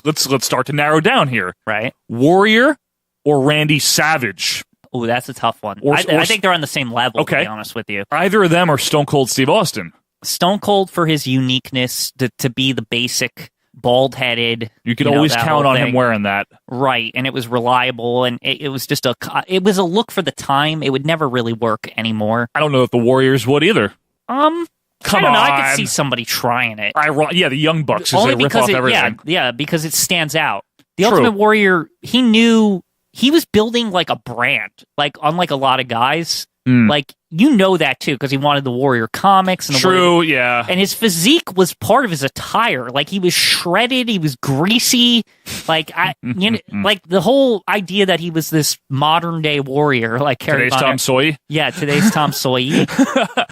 let's start to narrow down here. Right. Warrior or Randy Savage. Oh, that's a tough one. I think they're on the same level. Okay. To be honest with you, either of them or Stone Cold Steve Austin. Stone Cold for his uniqueness, to be the basic bald-headed. You could always count on him wearing that. Right, and it was reliable, and it was just it was a look for the time. It would never really work anymore. I don't know if the Warriors would either. Come on. I could see somebody trying it. Yeah, the Young Bucks Only they rip off everything. Yeah, because it stands out. The Ultimate Warrior, he knew he was building like a brand, like unlike a lot of guys. Like, you know that too, because he wanted the Warrior comics. And yeah. And his physique was part of his attire. Like, he was shredded, he was greasy. Like, like the whole idea that he was this modern day warrior, like today's Tom Sawyer. Yeah, today's Tom Sawyer.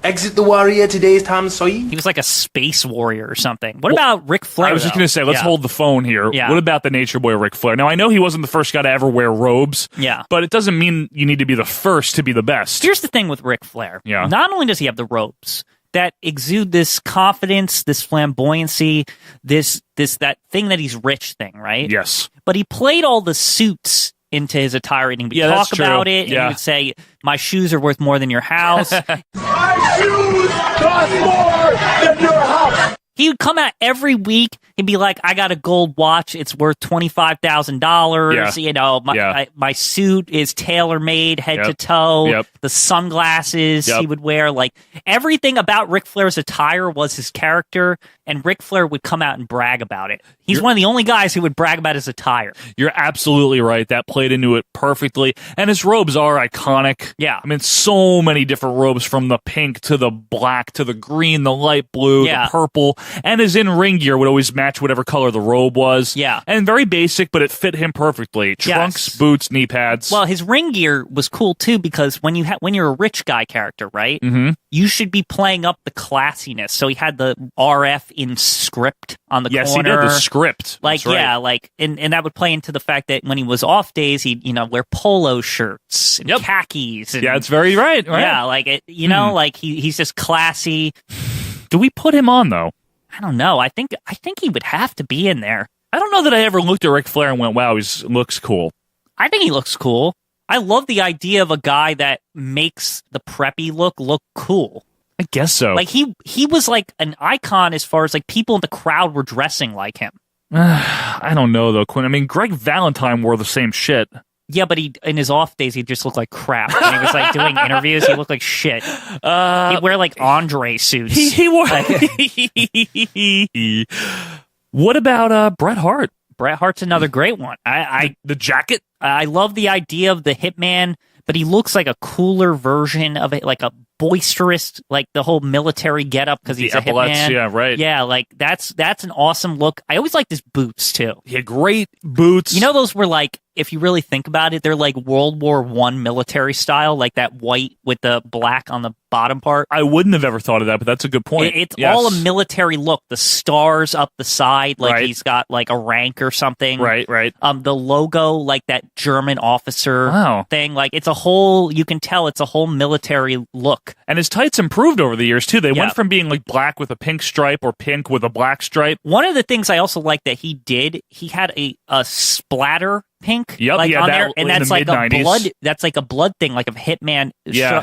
Exit the Warrior, today's Tom Sawyer. He was like a space warrior or something. What about Ric Flair? I was just going to say, let's hold the phone here. Yeah. What about the Nature Boy Ric Flair? Now, I know he wasn't the first guy to ever wear robes. Yeah. But it doesn't mean you need to be the first to be the best. Here's the thing with Ric Flair. Yeah. Not only does he have the robes that exude this confidence, this flamboyancy, that thing that he's rich thing, right? Yes. But he played all the suits into his attire, and he would talk about it, and he would say, "My shoes are worth more than your house." My shoes cost more than your house. He would come out every week. He'd be like, "I got a gold watch. It's worth $25,000. You know, my suit is tailor made head to toe. The sunglasses he would wear, like everything about Ric Flair's attire was his character, and Ric Flair would come out and brag about it. He's one of the only guys who would brag about his attire. You're absolutely right. That played into it perfectly, and his robes are iconic. Yeah, I mean, so many different robes, from the pink to the black to the green, the light blue, the purple. And his in-ring gear would always match whatever color the robe was. Yeah. And very basic, but it fit him perfectly. Trunks, boots, knee pads. Well, his ring gear was cool, too, because when you're a rich guy character, right, you should be playing up the classiness. So he had the RF in script on the corner. Yes, he did, the script. Like, and that would play into the fact that when he was off days, he'd, wear polo shirts and khakis. And, it's very right. Yeah, like, like he's just classy. Do we put him on, though? I don't know. I think he would have to be in there. I don't know that I ever looked at Ric Flair and went, wow, he looks cool. I think he looks cool. I love the idea of a guy that makes the preppy look cool. I guess so. Like, he was like an icon as far as like people in the crowd were dressing like him. I don't know, though, Quinn. I mean, Greg Valentine wore the same shit. Yeah, but in his off days, he'd just look like crap. When he was like doing interviews, he looked like shit. He'd wear like Andre suits. He wore. What about Bret Hart? Bret Hart's another great one. The jacket. I love the idea of the Hitman, but he looks like a cooler version of it, like a boisterous, like the whole military getup because he's a hitman. Yeah, right. Yeah, like that's an awesome look. I always liked his boots too. He had great boots. Those were like if you really think about it, they're like World War I military style, like that white with the black on the bottom part. I wouldn't have ever thought of that, but that's a good point. It's all a military look. The stars up the side, like he's got like a rank or something. Right. The logo, like that German officer thing. Like it's a whole, you can tell it's a whole military look. And his tights improved over the years, too. They went from being like black with a pink stripe or pink with a black stripe. One of the things I also like that he did, he had a splatter pink on there, and that's like mid-90s. a blood. That's like a blood thing, like if Hitman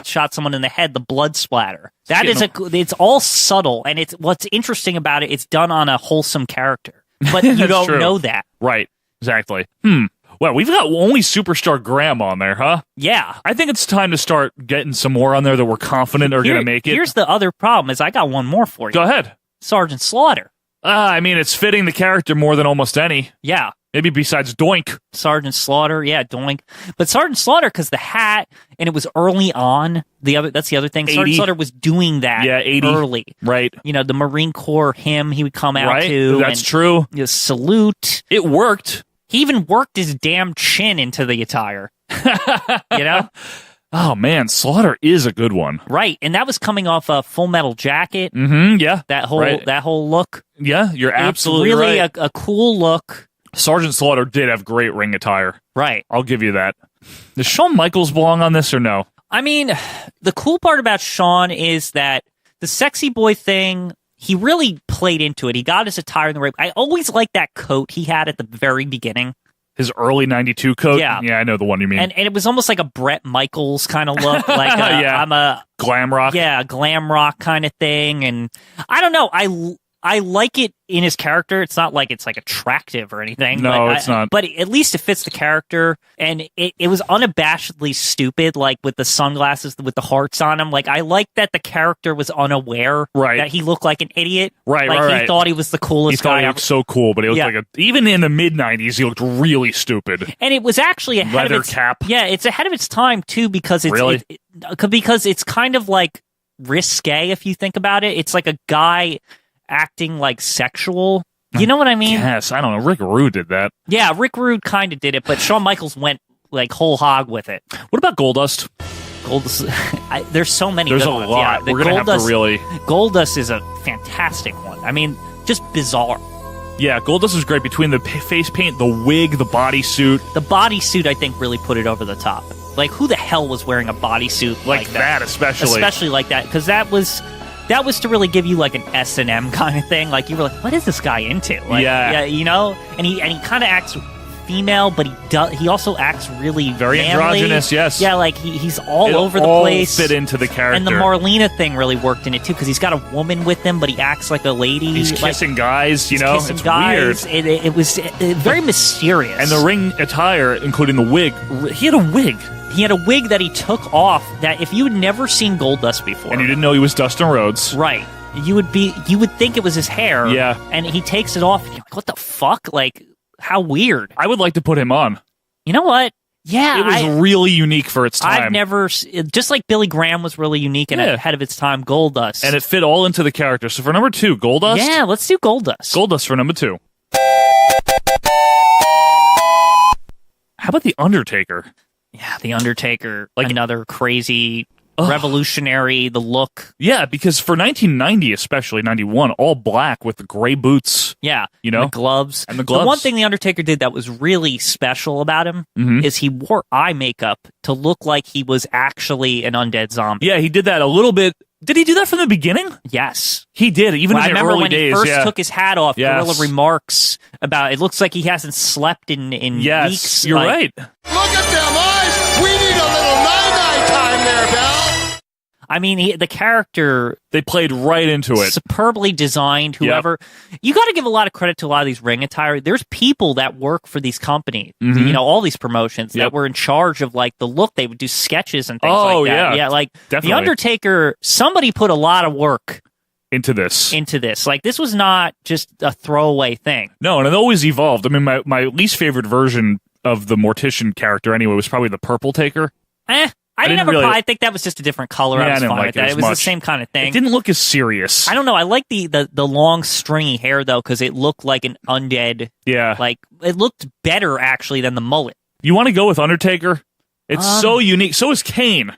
shot someone in the head, the blood splatter. That is it's all subtle, and it's what's interesting about it. It's done on a wholesome character, but you don't know that, right? Exactly. Well, we've got only Superstar Graham on there, huh? Yeah. I think it's time to start getting some more on there that we're confident are going to make it. Here's the other problem: is I got one more for you. Go ahead, Sergeant Slaughter. I mean, it's fitting the character more than almost any. Yeah. Maybe besides Doink. Sergeant Slaughter, yeah, Doink. But Sergeant Slaughter, because the hat, and it was early on. That's the other thing. 80. Sergeant Slaughter was doing that 80. early. Right. You know, the Marine Corps hymn he would come out to. That's true. Salute. It worked. He even worked his damn chin into the attire. You know? Oh, man, Slaughter is a good one. Right, and that was coming off a Full Metal Jacket. Yeah. That whole look. Yeah, you're absolutely really right. a cool look. Sergeant Slaughter did have great ring attire. Right. I'll give you that. Does Shawn Michaels belong on this or no? I mean, the cool part about Shawn is that the sexy boy thing, he really played into it. He got his attire in the right. I always liked that coat he had at the very beginning. His early 92 coat? Yeah. Yeah, I know the one you mean. And it was almost like a Bret Michaels kind of look. Like I'm a... Glam rock? Yeah, glam rock kind of thing. And I don't know. I like it in his character. It's not like it's like attractive or anything. No, it's not. But at least it fits the character. And it was unabashedly stupid, like with the sunglasses with the hearts on them. Like I like that the character was unaware that he looked like an idiot. He thought he was the coolest guy. He looked so cool, but he looked even in the mid-90s, he looked really stupid. And it was actually ahead of its cap. Yeah, it's ahead of its time too because it's because it's kind of like risque if you think about it. It's like a guy acting like sexual. You know what I mean? Yes, I don't know. Rick Rude did that. Yeah, Rick Rude kind of did it, but Shawn Michaels went like whole hog with it. What about Goldust? There's so many. There's good a ones. lot. Yeah, We're going to have to really... Goldust is a fantastic one. I mean, just bizarre. Yeah, Goldust is great between the face paint, the wig, the bodysuit. The bodysuit, I think, really put it over the top. Like, who the hell was wearing a bodysuit like that? Especially like that, because that was to really give you like an S&M kind of thing. Like you were like, what is this guy into? Like, yeah, you know. And he kind of acts female, but he also acts really very manly. androgynous. Yes, yeah, like he's all over the place. Fit into the character, and the Marlena thing really worked in it too because he's got a woman with him, but he acts like a lady. He's kissing guys. You know, it's guys. weird. It was very mysterious. And the ring attire, including the wig, he had a wig. He had a wig that he took off that if you had never seen Goldust before. And you didn't know he was Dustin Rhodes. Right. You would think it was his hair. Yeah. And he takes it off and you're like, what the fuck? Like, how weird. I would like to put him on. You know what? Yeah. It was really unique for its time. I've never, just like Billy Graham was really unique and ahead of its time, Goldust. And it fit all into the character. So for number 2, Goldust? Yeah, let's do Goldust. Goldust for number 2. How about The Undertaker? Yeah, The Undertaker, like another crazy, revolutionary, the look. Yeah, because for 1990, especially 91, all black with the gray boots. Yeah, you know, the gloves. And the gloves. The one thing The Undertaker did that was really special about him is he wore eye makeup to look like he was actually an undead zombie. Yeah, he did that a little bit. Did he do that from the beginning? Yes. He did, even in the early days. I remember when he first took his hat off, Yes. Gorilla remarks about, it looks like he hasn't slept in Yes, weeks. You're right. Look at them eyes! We need a little night-night time there, Bell! I mean, the character... They played right into it. Superbly designed, whoever... Yep. You got to give a lot of credit to a lot of these ring attire. There's people that work for these companies, you know, all these promotions that were in charge of, like, the look. They would do sketches and things like that. Yeah, like, definitely. The Undertaker, somebody put a lot of work into this. Like, this was not just a throwaway thing. No, and it always evolved. I mean, my least favorite version of the Mortician character, anyway, was probably the Purple Taker. I think that was just a different color. Yeah, I was didn't fine like with that. it It as was the much. same kind of thing. It didn't look as serious. I don't know. I like the long stringy hair though, because it looked like an undead. Yeah, like it looked better actually than the mullet. You want to go with Undertaker? It's so unique. So is Kane.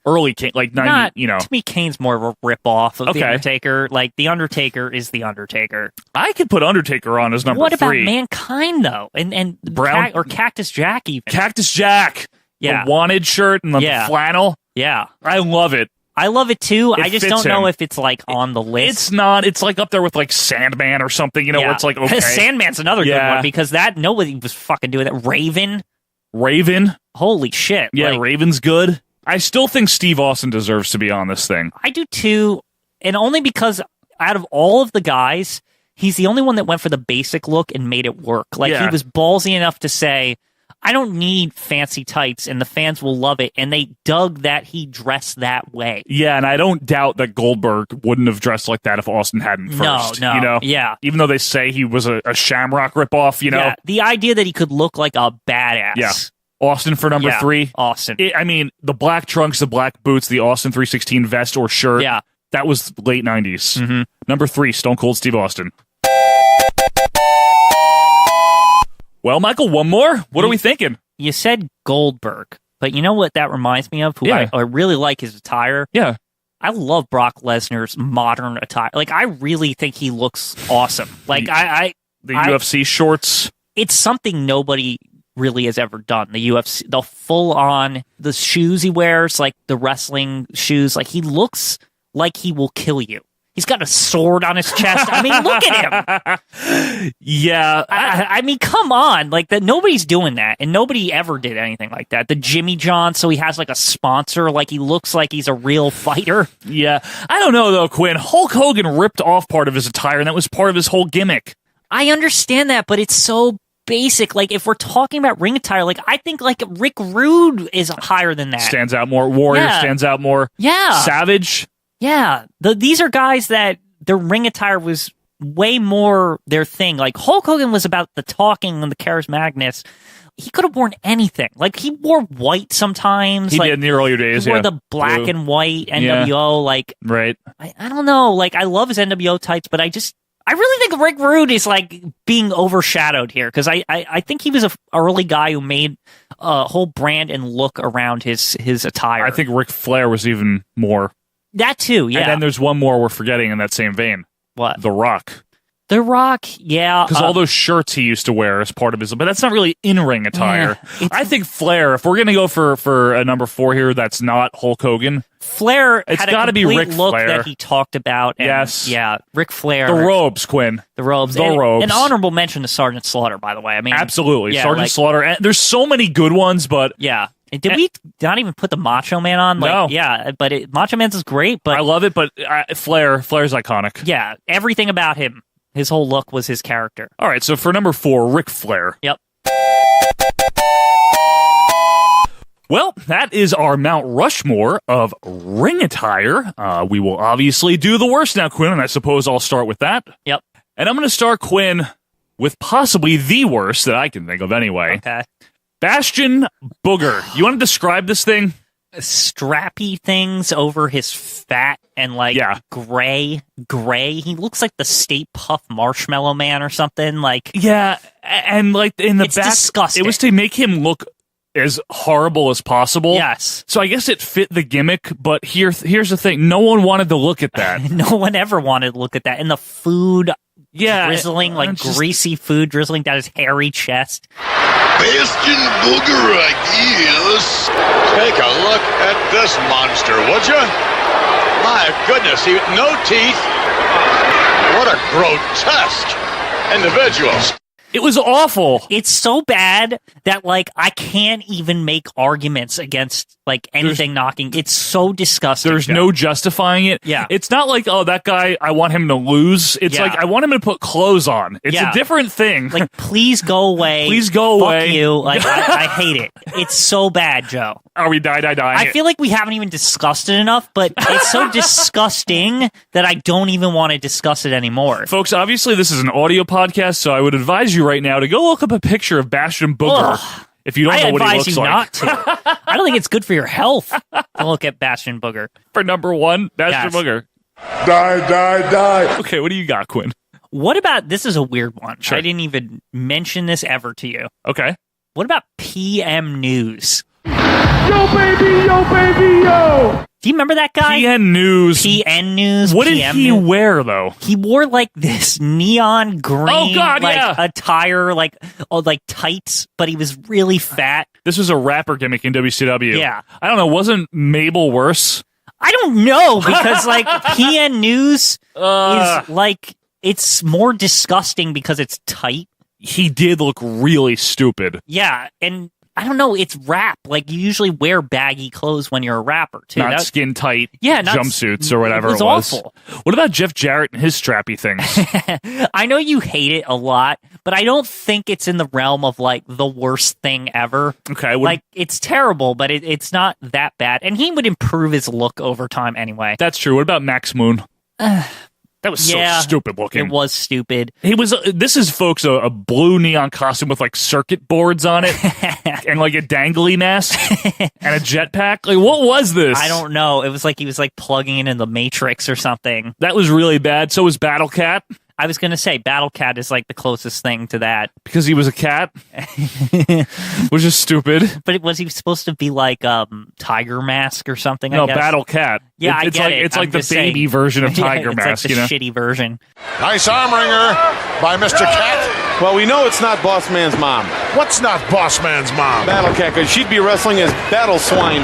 Early Kane, like 90, To me, Kane's more of a rip-off of The Undertaker. Like, The Undertaker is The Undertaker. I could put Undertaker on as number 3. What about Mankind, though? And Brown or Cactus Jack, even. Cactus Jack. Yeah. The wanted shirt and the flannel. Yeah. I love it. I love it, too. I just don't know him. if it's, like, on the list. It's not. It's, like, up there with, like, Sandman or something, where it's like, okay. Sandman's another good one, because nobody was fucking doing that. Raven? Holy shit. Yeah, Raven's good. I still think Steve Austin deserves to be on this thing. I do too, and only because out of all of the guys, he's the only one that went for the basic look and made it work. Like, he was ballsy enough to say, I don't need fancy tights, and the fans will love it, and they dug that he dressed that way. Yeah, and I don't doubt that Goldberg wouldn't have dressed like that if Austin hadn't first. No, yeah. Even though they say he was a Shamrock ripoff, Yeah, the idea that he could look like a badass. Yeah. Austin for number 3. Austin. The black trunks, the black boots, the Austin 316 vest or shirt. Yeah. That was late 90s. Mm-hmm. Number 3, Stone Cold Steve Austin. Well, Michael, one more. What are we thinking? You said Goldberg, but you know what that reminds me of? Who I really like his attire. Yeah. I love Brock Lesnar's modern attire. Like, I really think he looks awesome. Like, the UFC shorts. It's something nobody really has ever done. The UFC, the full on, the shoes he wears, like the wrestling shoes, like he looks like he will kill you. He's got a sword on his chest. I mean, look at him. Yeah. I mean, come on. Like, that nobody's doing that, and nobody ever did anything like that. The Jimmy John, so he has like a sponsor, like he looks like he's a real fighter. Yeah. I don't know, though, Quinn. Hulk Hogan ripped off part of his attire, and that was part of his whole gimmick. I understand that, but it's so basic. Like, if we're talking about ring attire, like, I think like Rick Rude is higher than that. Stands out more. Warrior stands out more. Yeah. Savage. Yeah. These are guys that their ring attire was way more their thing. Like, Hulk Hogan was about the talking and the charismaticness. He could have worn anything. Like, he wore white sometimes. He did in the earlier days, he wore the black Blue. And white NWO. Yeah. Like, right. I don't know. Like, I love his NWO tights, but I really think Rick Rude is like being overshadowed here, because I think he was an early guy who made a whole brand and look around his attire. I think Ric Flair was even more. That too, yeah. And then there's one more we're forgetting in that same vein. What? The Rock. The Rock, yeah. Because all those shirts he used to wear as part of his... But that's not really in-ring attire. Yeah, I think Flair, if we're going to go for a number 4 here that's not Hulk Hogan... Flair it's had got to be Ric look Flair. That he talked about. And, yes. Yeah, Ric Flair. The robes, Quinn. The robes. The robes. An honorable mention to Sergeant Slaughter, by the way. I mean, absolutely. Yeah, Sergeant Slaughter. And there's so many good ones, but... Yeah. Did we not even put the Macho Man on? Like, no. Yeah, but Macho Man's is great, but... I love it, but Flair's iconic. Yeah, everything about him. His whole look was his character. All right, so for number 4, Ric Flair. Yep. Well, that is our Mount Rushmore of ring attire. We will obviously do the worst now, Quinn, and I suppose I'll start with that. Yep. And I'm going to start, Quinn, with possibly the worst that I can think of anyway. Okay. Bastion Booger. You want to describe this thing? Strappy things over his fat and like gray. He looks like the Stay Puft Marshmallow Man or something. Like, yeah, and like in the back, disgusting. It was to make him look as horrible as possible. Yes. So I guess it fit the gimmick, but here's the thing: no one wanted to look at that. No one ever wanted to look at that. And the food, drizzling, like greasy food drizzling down his hairy chest. Bastion Booger, I guess. Take a look at this monster, would you? My goodness, no teeth. What a grotesque individual. It was awful. It's so bad that, like, I can't even make arguments against, like, anything knocking. It's so disgusting. There's no justifying it. Yeah. It's not like, oh, that guy, I want him to lose. It's like, I want him to put clothes on. It's a different thing. Like, please go away. Please go away. Fuck you. Like, I hate it. It's so bad, Joe. Are we die? I feel like we haven't even discussed it enough, but it's so disgusting that I don't even want to discuss it anymore. Folks, obviously this is an audio podcast, so I would advise you right now to go look up a picture of Bastion Booger. Ugh. If you don't know what he looks like. I advise you not to. I don't think it's good for your health to look at Bastion Booger. For number 1, Bastion Booger. Die. Okay, what do you got, Quinn? What about, this is a weird one. Sure. I didn't even mention this ever to you. Okay. What about PM News? Yo, baby, yo, baby, yo! Do you remember that guy? PN News. PN News. What did PM he News? wear, though? He wore like this neon green attire, like tights, but he was really fat. This was a rapper gimmick in WCW. Yeah. I don't know. Wasn't Mabel worse? I don't know, because like PN News is like, it's more disgusting because it's tight. He did look really stupid. Yeah, and I don't know, it's rap. Like, you usually wear baggy clothes when you're a rapper, too. Not skin tight not jumpsuits or whatever it was. Awful. What about Jeff Jarrett and his strappy things? I know you hate it a lot, but I don't think it's in the realm of, like, the worst thing ever. Okay. Like, it's terrible, but it's not that bad. And he would improve his look over time anyway. That's true. What about Max Moon? That was so stupid looking. It was stupid. He was. This is, folks, a blue neon costume with like circuit boards on it, and like a dangly mask and a jetpack. Like, what was this? I don't know. It was like he was like plugging it in the Matrix or something. That was really bad. So was Battle Cat. I was going to say Battle Cat is like the closest thing to that. Because he was a cat? Which is stupid. But was he supposed to be like Tiger Mask or something? No, I guess? Battle Cat. Yeah, it's I get like, it. It's like the baby version of Tiger Mask. It's like the shitty version. Nice arm wringer by Mr. Cat. Well, we know it's not Boss Man's mom. What's not Boss Man's mom? Battle Cat, because she'd be wrestling as Battle Swine.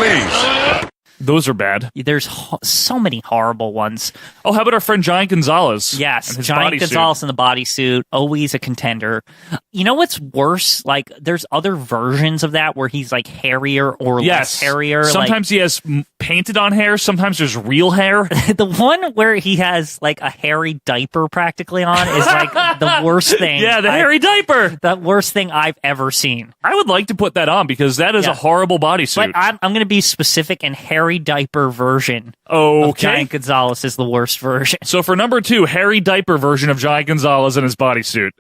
Please. Those are bad. There's so many horrible ones. Oh, how about our friend Giant Gonzalez? Yes, Giant Gonzalez in the bodysuit, always a contender. You know what's worse? Like, there's other versions of that where he's like hairier or less hairier. Sometimes he has painted on hair. Sometimes there's real hair. The one where he has like a hairy diaper practically on is like the worst thing. Yeah, the hairy diaper. The worst thing I've ever seen. I would like to put that on because that is a horrible bodysuit. But I'm going to be specific, and hairy diaper version of Giant Gonzalez is the worst version. So for number 2, hairy diaper version of Giant Gonzalez in his bodysuit.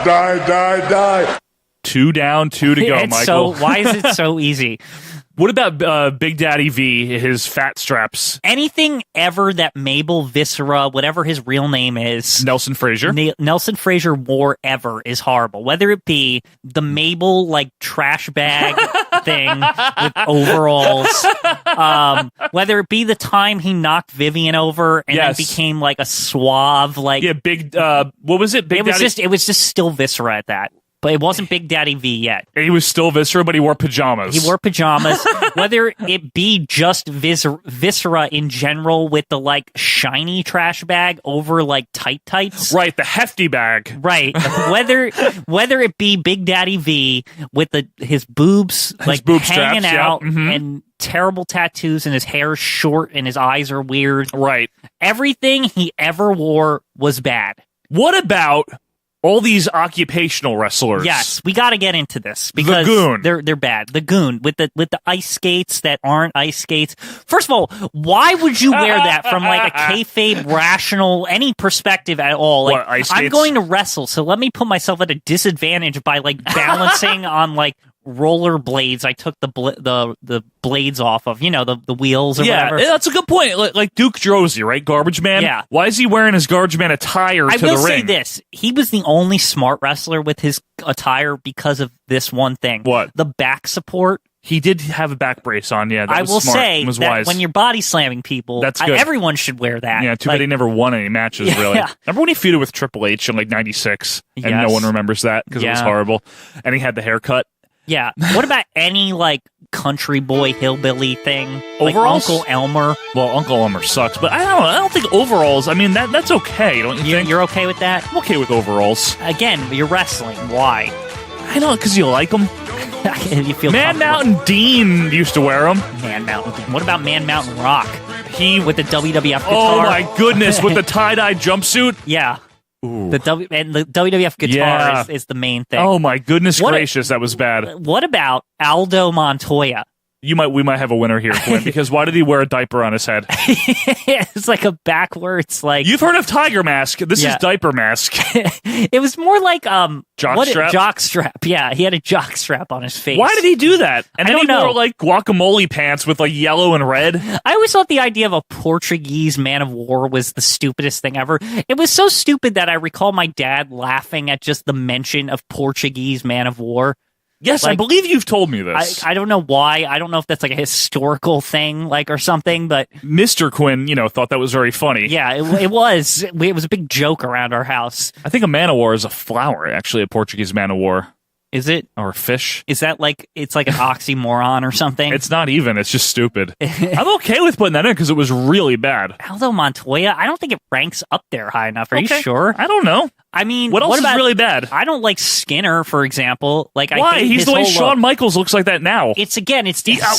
Die. 2 down, 2 to go, Michael. So why is it so easy? What about Big Daddy V, his fat straps? Anything ever that Mabel Viscera, whatever his real name is, Nelson Frazier wore ever is horrible. Whether it be the Mabel like trash bag thing with overalls, whether it be the time he knocked Vivian over and then became like a suave what was it? It was just still Viscera at that. But it wasn't Big Daddy V yet. He was still Viscera, but he wore pajamas. He wore pajamas. Whether it be just Viscera in general with the, like, shiny trash bag over, like, tights. Right, the hefty bag. Right. Whether it be Big Daddy V with his boobs, hanging out and terrible tattoos and his hair's short and his eyes are weird. Right. Everything he ever wore was bad. What about all these occupational wrestlers? Yes, we got to get into this because the Goon. They're bad. The Goon with the ice skates that aren't ice skates. First of all, why would you wear that from like a kayfabe rational any perspective at all? Like, what, ice skates? I'm going to wrestle, so let me put myself at a disadvantage by like balancing on like roller blades. I took the blades off of, the wheels or whatever. Yeah, that's a good point. Like Duke Droese, right? Garbage Man? Yeah. Why is he wearing his Garbage Man attire to the ring? I will say this. He was the only smart wrestler with his attire because of this one thing. What? The back support. He did have a back brace on, yeah. I will say was that wise. when you're body slamming people, that's good. Everyone should wear that. Yeah, too bad he never won any matches, really. Remember when he feuded with Triple H in like 96? And no one remembers that because it was horrible. And he had the haircut. Yeah. What about any like country boy hillbilly thing? Overalls? Like Uncle Elmer. Well, Uncle Elmer sucks, but I don't think overalls. I mean, that's okay, don't you think? You're okay with that? I'm okay with overalls. Again, you're wrestling. Why? I know, because you like them. You feel Man Mountain Dean used to wear them. Man Mountain Dean. What about Man Mountain Rock? He with the WWF guitar. Oh my goodness, with the tie-dye jumpsuit. Yeah. Ooh. The WWF guitar is the main thing. Oh my goodness gracious, that was bad. What about Aldo Montoya? We might have a winner here, Quinn, because why did he wear a diaper on his head? It's like a backwards, like... You've heard of Tiger Mask. This is Diaper Mask. It was more like... Jockstrap? Jockstrap, yeah. He had a jockstrap on his face. Why did he do that? And I then don't know. Wore, like, guacamole pants with, like, yellow and red. I always thought the idea of a Portuguese man of war was the stupidest thing ever. It was so stupid that I recall my dad laughing at just the mention of Portuguese man of war. Yes, like, I believe you've told me this. I don't know why. I don't know if that's like a historical thing, like, or something, but... Mr. Quinn, thought that was very funny. Yeah, it was. It was a big joke around our house. I think a man of war is a flower, actually, a Portuguese man of war. Is it? Or a fish. Is that like, it's like an oxymoron or something? It's not even. It's just stupid. I'm okay with putting that in because it was really bad. Aldo Montoya, I don't think it ranks up there high enough. Are you sure? I don't know. I mean, what else is really bad? I don't like Skinner, for example. Like, why? He's the way Shawn Michaels looks like that now. It's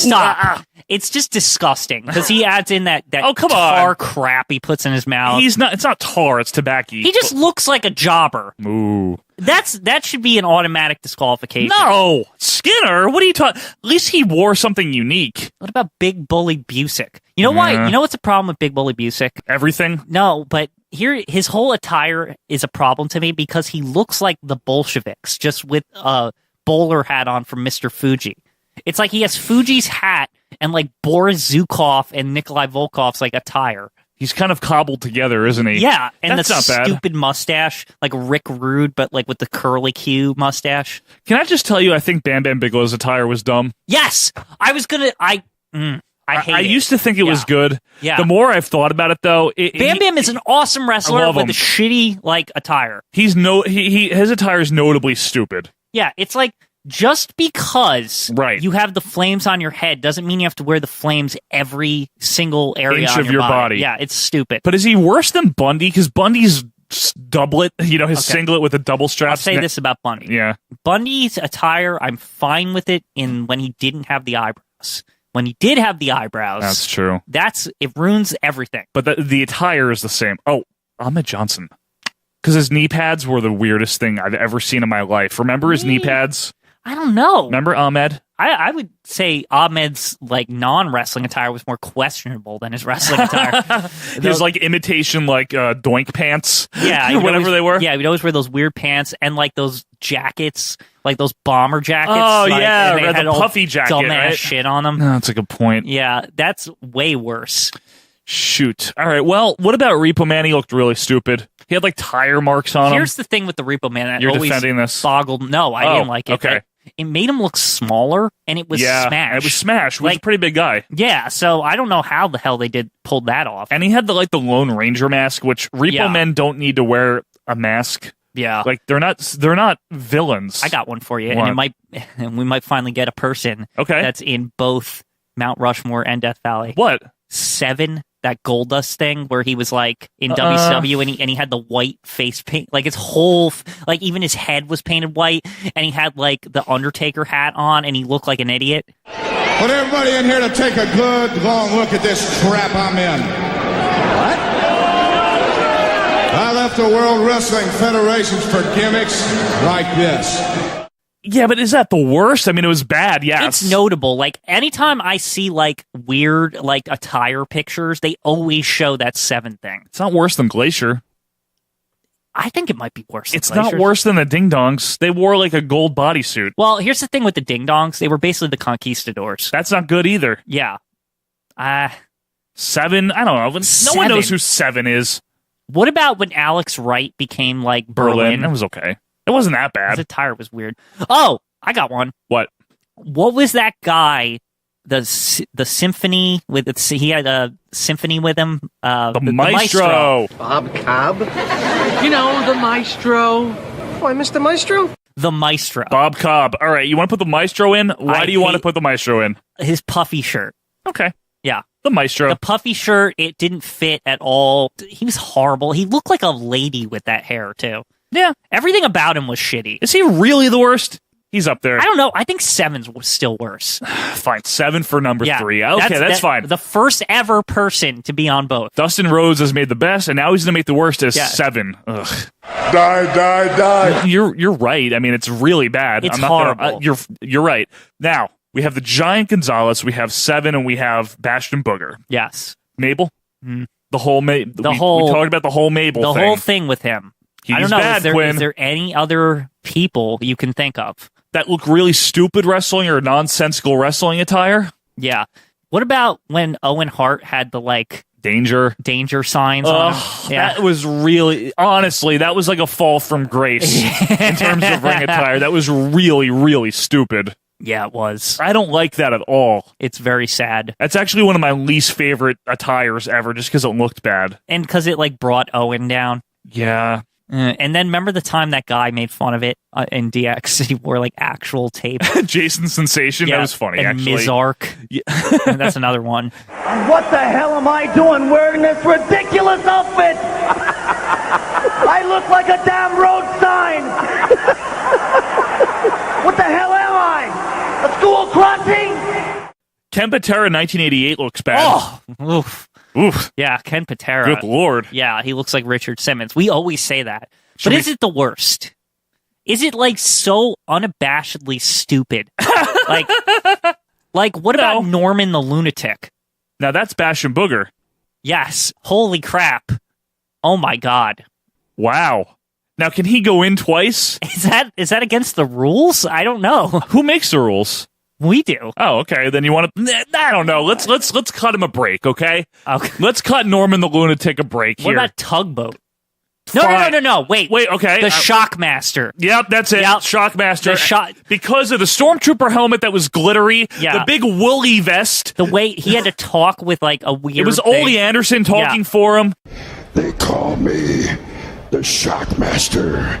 stop. It's just disgusting because he adds in that tar crap he puts in his mouth. It's not tar. It's tobacco. He just looks like a jobber. Ooh. That should be an automatic disqualification. No, Skinner. What are you talking? At least he wore something unique. What about Big Bully Busick? You know why? You know what's the problem with Big Bully Busick? Everything. No, but here his whole attire is a problem to me because he looks like the Bolsheviks, just with a bowler hat on from Mr. Fuji. It's like he has Fuji's hat and like Boris Zukov and Nikolai Volkov's like attire. He's kind of cobbled together, isn't he? Yeah, and that's the not stupid mustache, like Rick Rude, but like with the curly Q mustache. Can I just tell you, I think Bam Bam Bigelow's attire was dumb. Yes! I was gonna... I hate I used to think it was good. Yeah. The more I've thought about it, though... Bam Bam is an awesome wrestler with a shitty, like, attire. His attire is notably stupid. Yeah, it's like... Just because you have the flames on your head doesn't mean you have to wear the flames every single area inch on of your body. Yeah, it's stupid. But is he worse than Bundy? Because Bundy's doublet, his singlet with a double strap. I'll say this about Bundy. Yeah. Bundy's attire, I'm fine with it when he didn't have the eyebrows. When he did have the eyebrows... That's true. It ruins everything. But the attire is the same. Oh, Ahmed Johnson. Because his knee pads were the weirdest thing I've ever seen in my life. Remember his knee pads? I don't know. Remember Ahmed? I would say Ahmed's like non-wrestling attire was more questionable than his wrestling attire. His like imitation doink pants. Yeah, or whatever they were. Yeah, he'd always wear those weird pants and like those jackets, like those bomber jackets. Oh like, yeah, and they had the puffy jacket, dumbass right? shit on them. No, that's a good point. Yeah, that's way worse. Shoot. All right. Well, what about Repo Man? He looked really stupid. He had like tire marks on him. Here's the thing with the Repo Man. That You're always defending this? Boggled. No, I didn't like it. Okay. It made him look smaller, and it was Smash. It was Smash. He was a pretty big guy. Yeah, so I don't know how the hell they pulled that off. And he had the Lone Ranger mask, which Repo Men don't need to wear a mask. Yeah, like they're not villains. I got one for you, What? and we might finally get a person. That's in both Mount Rushmore and Death Valley. What? Seven. That Goldust thing where he was like in WCW and he had the white face paint, like his whole, like even his head was painted white, and he had like the Undertaker hat on, and he looked like an idiot. Want everybody in here to take a good long look at this crap I'm in. What? I left the World Wrestling Federation for gimmicks like this. Yeah, but is that the worst? I mean, it was bad, yes. It's notable. Like, anytime I see, like, weird, like, attire pictures, they always show that Seven thing. It's not worse than Glacier. I think it might be worse than It's Glacier. not worse than the Ding Dongs. They wore, like, a gold bodysuit. Well, here's the thing with the Ding Dongs. They were basically the Conquistadors. That's not good either. Yeah. Seven? I don't know. No one knows who Seven is. What about when Alex Wright became, like, Berlin? That was okay. It wasn't that bad. His attire was weird. Oh, I got one. What? What was that guy? The symphony with he had a symphony with him. The Maestro. Bob Cobb. You know, the Maestro. Why, Mr. Maestro? The Maestro. Bob Cobb. All right, you want to put the Maestro in? Why do you want to put the Maestro in? His puffy shirt. Okay. Yeah. The Maestro. The puffy shirt, it didn't fit at all. He was horrible. He looked like a lady with that hair, too. Yeah. Everything about him was shitty. Is he really the worst? He's up there. I don't know. I think Seven's was still worse. Fine. 7 for number 3. Okay, that's fine. The first ever person to be on both. Dustin Rhodes has made the best, and now he's going to make the worst as 7. Ugh. Die. You're right. I mean, it's really bad. It's I'm not horrible. You're right. Now, We have the Giant Gonzalez, we have Seven, and we have Bastion Booger. Yes. Mabel? Mm. We talked about the whole Mabel thing. The whole thing with him. He's I don't know. bad, Is there any other people you can think of that look really stupid wrestling or nonsensical wrestling attire? Yeah. What about when Owen Hart had the danger signs on him? Yeah. That was really, honestly, that was like a fall from grace in terms of ring attire. That was really, really stupid. Yeah, it was. I don't like that at all. It's very sad. That's actually one of my least favorite attires ever, just because it looked bad. And because it brought Owen down. Yeah. And then remember the time that guy made fun of it in DX? He wore actual tape. Jason Sensation? Yeah. That was funny, and actually. Mizark. Yeah. That's another one. What the hell am I doing wearing this ridiculous outfit? I look like a damn road sign. What the hell am I? A school crossing? Ken Patera 1988 looks bad. Oh, oof. Oof. Yeah, Ken Patera. Good Lord. Yeah, he looks like Richard Simmons. We always say that. But is it the worst? Is it so unabashedly stupid? What about Norman the Lunatic? Now that's Bastion Booger. Yes. Holy crap. Oh my God. Wow. Now can he go in twice? Is that against the rules? I don't know. Who makes the rules? We do. Oh, okay. Then you want to? I don't know. Let's cut him a break, okay? Okay. Let's cut Norman the Lunatic a break here. What about Tugboat? No. Wait. Okay. The Shockmaster. Yep, that's it. Yep. Shockmaster. Because of the Stormtrooper helmet that was glittery, the big woolly vest. The way he had to talk with a weird It was thing. Ole Anderson talking for him. They call me the Shockmaster.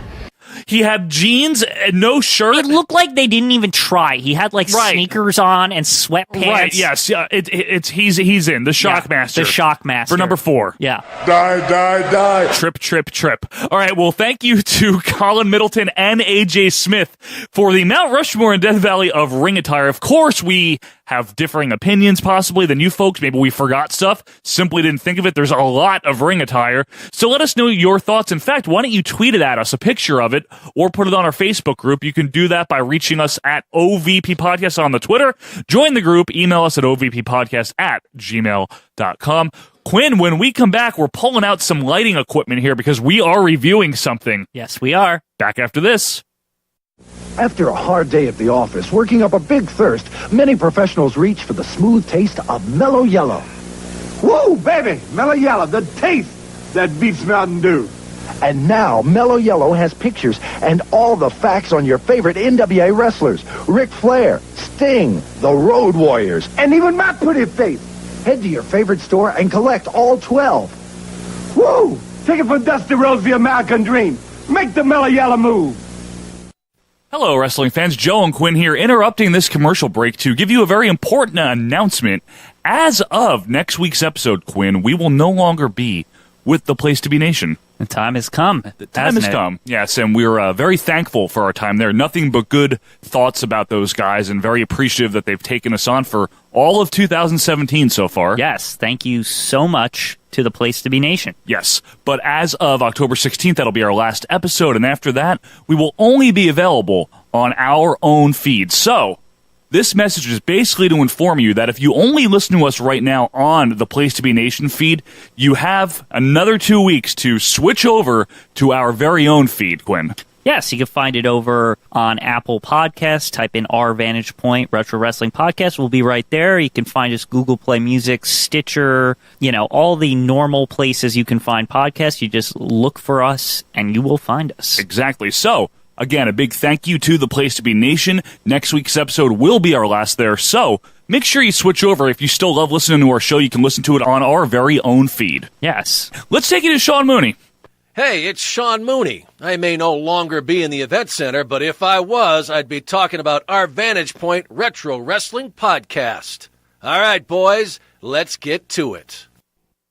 He had jeans and no shirt. It looked like they didn't even try. He had sneakers on and sweatpants. Right, yes. Yeah, he's in. The Shockmaster. The Shockmaster. For number 4. Yeah. Die. Trip. All right, well, thank you to Colin Middleton and AJ Smith for the Mount Rushmore and Death Valley of ring attire. Of course, we have differing opinions possibly than you folks. Maybe we forgot stuff, simply didn't think of it. There's a lot of ring attire. So let us know your thoughts. In fact, why don't you tweet it at us, a picture of it, or put it on our Facebook group. You can do that by reaching us at OVP Podcast on the Twitter. Join the group. Email us at ovppodcast@gmail.com. Quinn, when we come back, we're pulling out some lighting equipment here because we are reviewing something. Yes, we are. Back after this. After a hard day at the office, working up a big thirst, many professionals reach for the smooth taste of Mellow Yellow. Whoa, baby! Mellow Yellow, the taste that beats Mountain Dew. And now, Mellow Yellow has pictures and all the facts on your favorite NWA wrestlers. Ric Flair, Sting, the Road Warriors, and even my pretty face. Head to your favorite store and collect all 12. Woo! Take it from Dusty Rhodes, the American Dream. Make the Mellow Yellow move. Hello, wrestling fans. Joe and Quinn here, interrupting this commercial break to give you a very important announcement. As of next week's episode, Quinn, we will no longer be with the Place to Be Nation. The time has come. The time has come, yes, and we're very thankful for our time there. Nothing but good thoughts about those guys, and very appreciative that they've taken us on for all of 2017 so far. Yes, thank you so much to the Place to Be Nation. Yes, but as of October 16th, that'll be our last episode, and after that, we will only be available on our own feed. So, this message is basically to inform you that if you only listen to us right now on the Place to Be Nation feed, you have another 2 weeks to switch over to our very own feed, Quinn. Yes, you can find it over on Apple Podcasts. Type in Our Vantage Point Retro Wrestling Podcast. We'll be right there. You can find us Google Play Music, Stitcher, all the normal places you can find podcasts. You just look for us and you will find us. Exactly. So, again, a big thank you to the Place to Be Nation. Next week's episode will be our last there, so make sure you switch over. If you still love listening to our show, you can listen to it on our very own feed. Yes. Let's take it to Sean Mooney. Hey, it's Sean Mooney. I may no longer be in the event center, but if I was, I'd be talking about Our Vantage Point Retro Wrestling Podcast. All right, boys, let's get to it.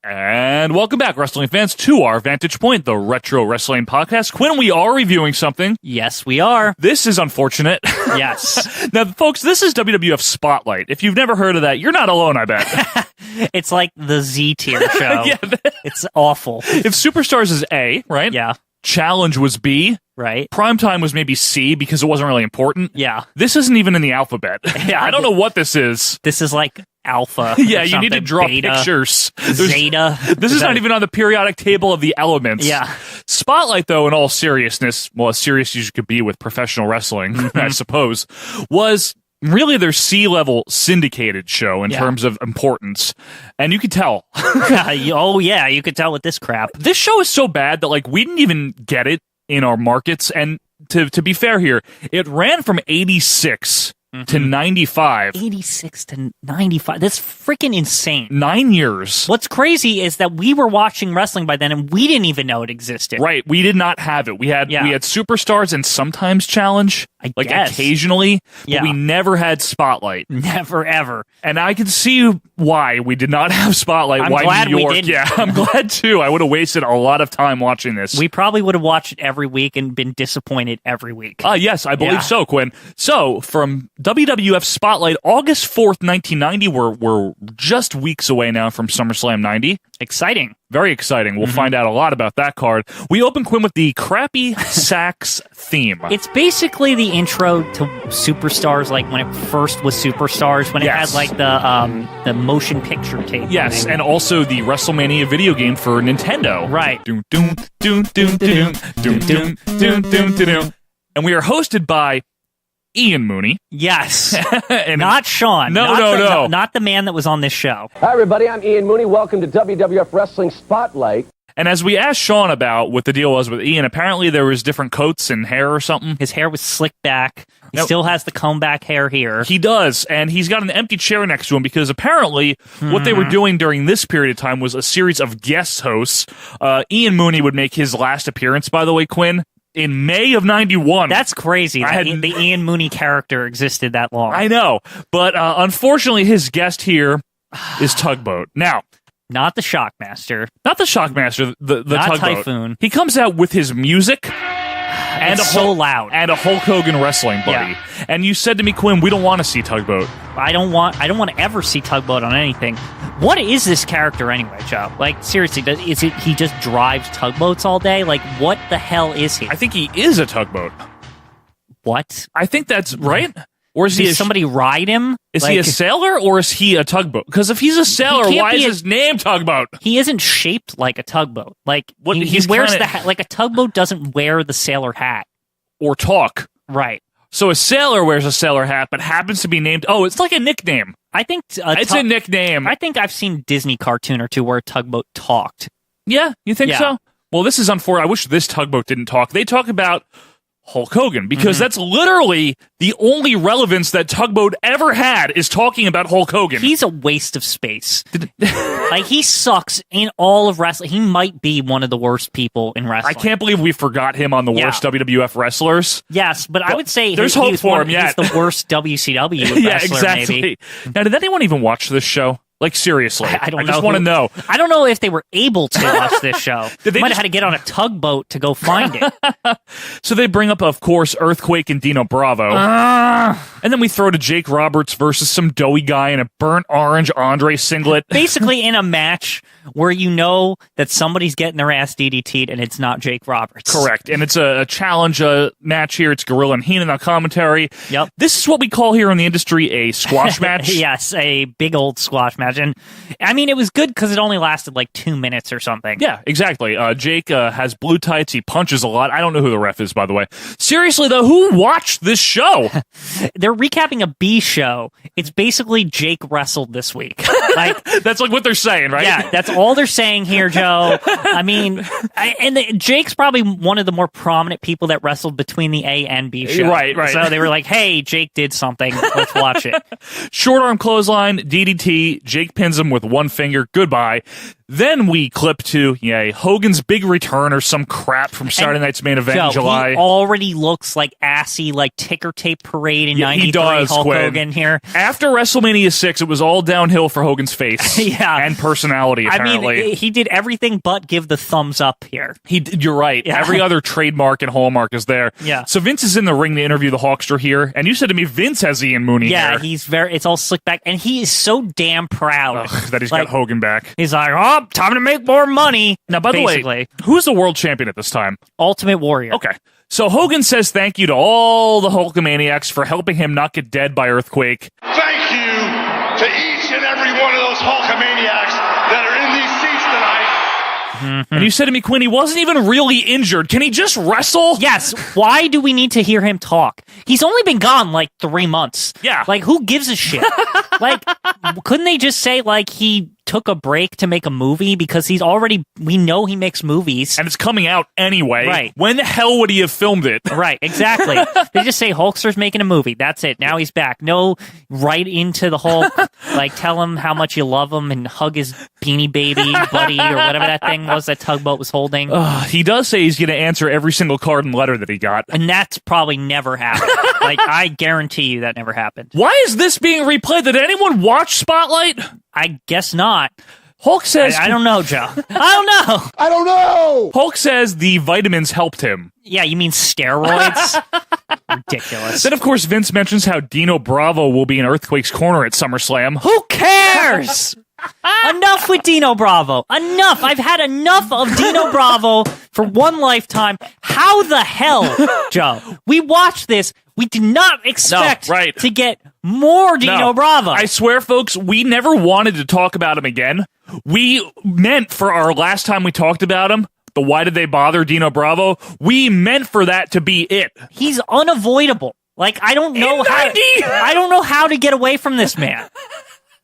And welcome back, wrestling fans, to Our Vantage Point, the Retro Wrestling Podcast. Quinn, we are reviewing something. Yes, we are. This is unfortunate. Yes. Now, folks, this is WWF Spotlight. If you've never heard of that, you're not alone, I bet. It's like the Z-tier show. Yeah. It's awful. If Superstars is A, right? Yeah. Challenge was B. Right. Primetime was maybe C because it wasn't really important. Yeah. This isn't even in the alphabet. Yeah, I don't know what this is. This is like alpha. Yeah, you need to draw beta, pictures. Zeta. This is not even on the periodic table of the elements. Yeah. Spotlight, though, in all seriousness, well, as serious as you could be with professional wrestling, I suppose, was really their C-level syndicated show in terms of importance. And you could tell. Oh, yeah, you could tell with this crap. This show is so bad that, like, we didn't even get it in our markets. And to be fair here, it ran from 86 to 95. 86 to 95. That's freaking insane. 9 years. What's crazy is that we were watching wrestling by then and we didn't even know it existed. Right. We did not have it. We had Superstars and sometimes Challenge. I guess. Occasionally. But we never had Spotlight. Never, ever. And I can see why we did not have Spotlight. I'm why glad New York. we didn't. Yeah, I'm glad too. I would have wasted a lot of time watching this. We probably would have watched it every week and been disappointed every week. Yes, I believe so, Quinn. So, from WWF Spotlight, August 4th, 1990, we're just weeks away now from SummerSlam 90. Exciting. Very exciting. We'll find out a lot about that card. We open, Quinn, with the crappy sax theme. It's basically the intro to Superstars, like when it first was Superstars, when it had like the motion picture tape. Yes, and also the WrestleMania video game for Nintendo. Right. Doom, doom, doom, doom, doom, doom, doom, doom, doom, doom. And we are hosted by Ian Mooney. Yes. And not Sean. No. Not the man that was on this show. Hi, everybody. I'm Ian Mooney. Welcome to WWF Wrestling Spotlight. And as we asked Sean about what the deal was with Ian, apparently there was different coats and hair or something. His hair was slicked back. He still has the comb back hair here. He does, and he's got an empty chair next to him because apparently what they were doing during this period of time was a series of guest hosts. Ian Mooney would make his last appearance, by the way, Quinn, in May of 91. That's crazy. The Ian Mooney character existed that long. I know, but unfortunately his guest here is Tugboat. Now, not the Shockmaster. Not the Shockmaster, the not Tugboat. Typhoon. He comes out with his music and so loud. And a Hulk Hogan wrestling buddy. Yeah. And you said to me, Quinn, we don't want to see Tugboat. I don't want to ever see Tugboat on anything. What is this character anyway, Joe? Like, seriously, is it he just drives tugboats all day? Like, what the hell is he? I think he is a tugboat. What? I think that's right. Or is Does somebody ride him? Is he a sailor or is he a tugboat? Because if he's a sailor, why is his name Tugboat? He isn't shaped like a tugboat. Like he wears the hat. Like a tugboat doesn't wear the sailor hat or talk. Right. So a sailor wears a sailor hat, but happens to be named. Oh, it's like a nickname. I think it's a nickname. I think I've seen Disney cartoon or two where a tugboat talked. Yeah, you think so? Well, this is unfortunate. I wish this tugboat didn't talk. They talk about Hulk Hogan because that's literally the only relevance that Tugboat ever had is talking about Hulk Hogan. He's a waste of space. Like, he sucks in all of wrestling. He might be one of the worst people in wrestling. I can't believe we forgot him on the worst WWF wrestlers. Yes, but I would say there's hope for him. He's the worst WCW wrestler, yeah, exactly. maybe. Now, did anyone even watch this show? Like, seriously. I don't know. I just want to know. I don't know if they were able to watch this show. They might have had to get on a tugboat to go find it. So they bring up, of course, Earthquake and Dino Bravo. And then we throw to Jake Roberts versus some doughy guy in a burnt orange Andre singlet. Basically in a match where you know that somebody's getting their ass DDT'd and it's not Jake Roberts. Correct. And it's a challenge match here. It's Gorilla and Heenan on commentary. Yep. This is what we call here in the industry a squash match. Yes, a big old squash match. And I mean, it was good because it only lasted like 2 minutes or something. Yeah, exactly. Jake has blue tights. He punches a lot. I don't know who the ref is, by the way. Seriously, though, who watched this show? They're recapping a B show. It's basically Jake wrestled this week. Like, that's like what they're saying, right? Yeah, that's all they're saying here, Joe. I mean, Jake's probably one of the more prominent people that wrestled between the A and B show. Right. So they were like, hey, Jake did something. Let's watch it. Short arm clothesline, DDT. Jake pins him with one finger. Goodbye. Then we clip to, Hogan's big return or some crap from Saturday Night's Main Event in July. He already looks like assy, like ticker tape parade in 93 he does, Hulk Quinn. Hogan here. After WrestleMania 6, it was all downhill for Hogan's face and personality, apparently. I mean, he did everything but give the thumbs up here. You're right. Yeah. Every other trademark and hallmark is there. Yeah. So Vince is in the ring to interview the Hulkster here, and you said to me Vince has Ian Mooney Yeah, here. it's all slick back, and he is so damn proud proud that he's got Hogan back. He's like, oh, time to make more money. Now, by the way, who's the world champion at this time? Ultimate Warrior. Okay. So Hogan says thank you to all the Hulkamaniacs for helping him not get dead by earthquake. Thank you to each and every one of those Hulkamaniacs that are in these seats tonight. And you said to me, Quinn, he wasn't even really injured. Can he just wrestle? Yes. Why do we need to hear him talk? He's only been gone like 3 months. Yeah. Like, who gives a shit? Like, couldn't they just say, like, he took a break to make a movie? Because we know he makes movies. And it's coming out anyway. Right. When the hell would he have filmed it? Right, exactly. They just say Hulkster's making a movie. That's it. Now he's back. No, right into the Hulk. Like, tell him how much you love him and hug his beanie baby buddy or whatever that thing was that Tugboat was holding. He does say he's going to answer every single card and letter that he got. And that's probably never happened. Like, I guarantee you that never happened. Why is this being replayed? Did anyone watch Spotlight? I guess not. Hulk says... I don't know, Joe. I don't know. Hulk says the vitamins helped him. Yeah, you mean steroids? Ridiculous. Then, of course, Vince mentions how Dino Bravo will be in Earthquake's corner at SummerSlam. Who cares? Enough with Dino Bravo. Enough. I've had enough of Dino Bravo for one lifetime. How the hell, Joe? We watched this. We did not expect to get more Dino Bravo. I swear, folks, we never wanted to talk about him again. We meant for our last time we talked about him, the Why Did They Bother Dino Bravo, we meant for that to be it. He's unavoidable. Like, I don't know how to get away from this man.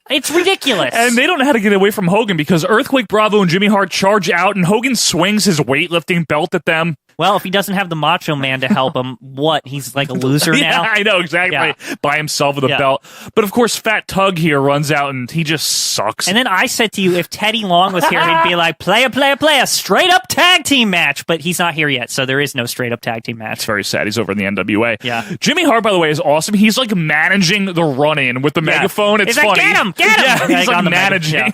It's ridiculous. And they don't know how to get away from Hogan because Earthquake Bravo and Jimmy Hart charge out and Hogan swings his weightlifting belt at them. Well, if he doesn't have the Macho Man to help him, what? He's like a loser now? Yeah, I know, exactly. Yeah. By himself with a belt. But of course, Fat Tug here runs out and he just sucks. And then I said to you, if Teddy Long was here, he'd be like, play a straight up tag team match. But he's not here yet, so there is no straight up tag team match. It's very sad. He's over in the NWA. Yeah. Jimmy Hart, by the way, is awesome. He's like managing the run in with the megaphone. It's funny. Like, get him! Yeah, he's like managing.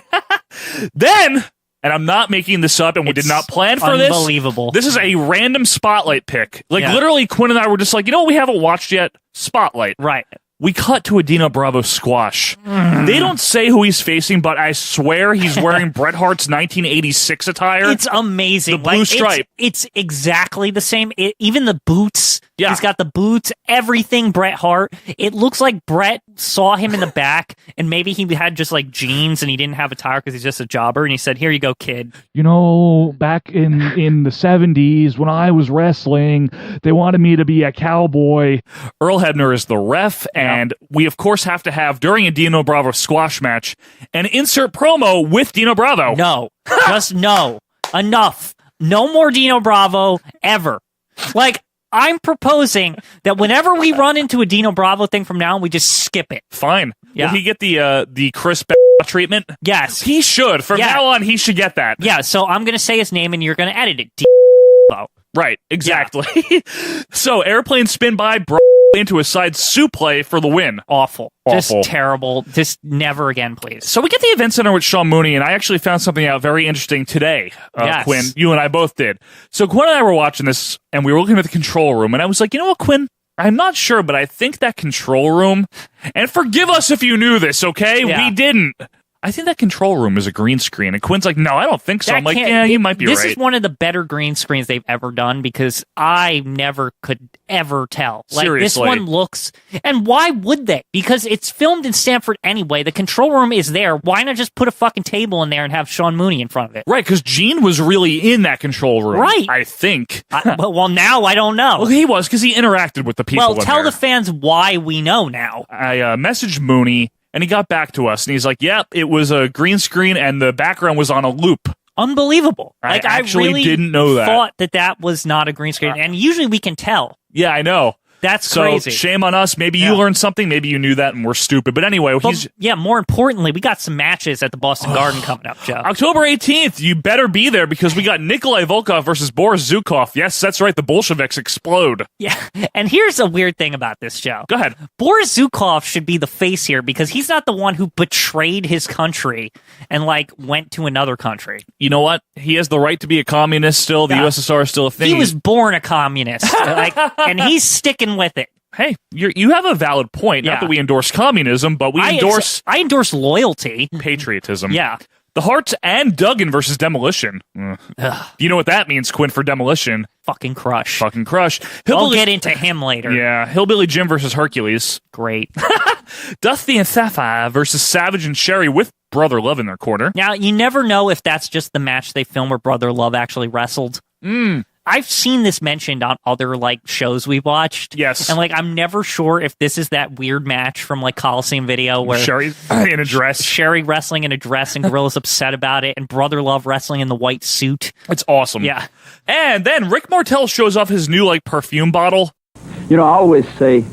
Then... And I'm not making this up, and we did not plan for this. Unbelievable. This is a random Spotlight pick. Like, literally, Quinn and I were just like, you know what we haven't watched yet? Spotlight. Right. We cut to a Dino Bravo squash. They don't say who he's facing, but I swear he's wearing Bret Hart's 1986 attire. It's amazing. The blue stripe. It's exactly the same. Even the boots. Yeah. He's got the boots, everything Bret Hart. It looks like Bret saw him in the back, and maybe he had just like jeans and he didn't have a tire because he's just a jobber, and he said, here you go, kid. You know, back in the 70s when I was wrestling, they wanted me to be a cowboy. Earl Hebner is the ref, and we, of course, have to have, during a Dino Bravo squash match, an insert promo with Dino Bravo. No. Just no. Enough. No more Dino Bravo ever. Like, I'm proposing that whenever we run into a Dino Bravo thing from now on, we just skip it. Fine. Yeah. Will he get the Chris treatment? Yes. He should. From now on, he should get that. Yeah, so I'm going to say his name, and you're going to edit it. Right, exactly. Yeah. So, airplane spin by, into a side suplex for the win. Awful. Just terrible. Just never again, please. So we get the event center with Sean Mooney, and I actually found something out very interesting today, yes. Quinn. You and I both did. So Quinn and I were watching this, and we were looking at the control room, and I was like, you know what, Quinn? I'm not sure, but I think that control room, and forgive us if you knew this, okay? Yeah. We didn't. I think that control room is a green screen. And Quinn's like, no, I don't think so. I'm like, yeah, you might be right. This is one of the better green screens they've ever done because I never could ever tell. Like, Seriously. This one looks... And why would they? Because it's filmed in Stamford anyway. The control room is there. Why not just put a fucking table in there and have Sean Mooney in front of it? Right, because Gene was really in that control room. Right. I think. Well, now I don't know. Well, he was, because he interacted with the people Well, tell the fans why we know now. I messaged Mooney, and he got back to us, and he's like, yep, it was a green screen, and the background was on a loop. Unbelievable. I actually really didn't know that. Thought that was not a green screen, and usually we can tell. Yeah, I know. That's crazy. So, shame on us. Maybe you learned something. Maybe you knew that and we're stupid. But anyway, more importantly, we got some matches at the Boston Garden coming up, Joe. October 18th, you better be there because we got Nikolai Volkov versus Boris Zukov. Yes, that's right. The Bolsheviks explode. Yeah, and here's a weird thing about this, Joe. Go ahead. Boris Zukov should be the face here because he's not the one who betrayed his country and, went to another country. You know what? He has the right to be a communist still. The USSR is still a thing. He was born a communist, and he's sticking with it. Hey, you have a valid point. Not that we endorse communism, but we endorse... I endorse loyalty. Patriotism. Yeah. The Hearts and Duggan versus Demolition. You know what that means, Quinn, for Demolition. Fucking crush. Fucking crush. We'll get into him later. Yeah. Hillbilly Jim versus Hercules. Great. Dusty and Sapphire versus Savage and Sherry with Brother Love in their corner. Now, you never know if that's just the match they film where Brother Love actually wrestled. I've seen this mentioned on other shows we've watched. Yes. And I'm never sure if this is that weird match from Coliseum Video where Sherry's in a dress. Sherry wrestling in a dress and Gorilla's upset about it, and Brother Love wrestling in the white suit. It's awesome. Yeah. And then Rick Martel shows off his new perfume bottle. I always say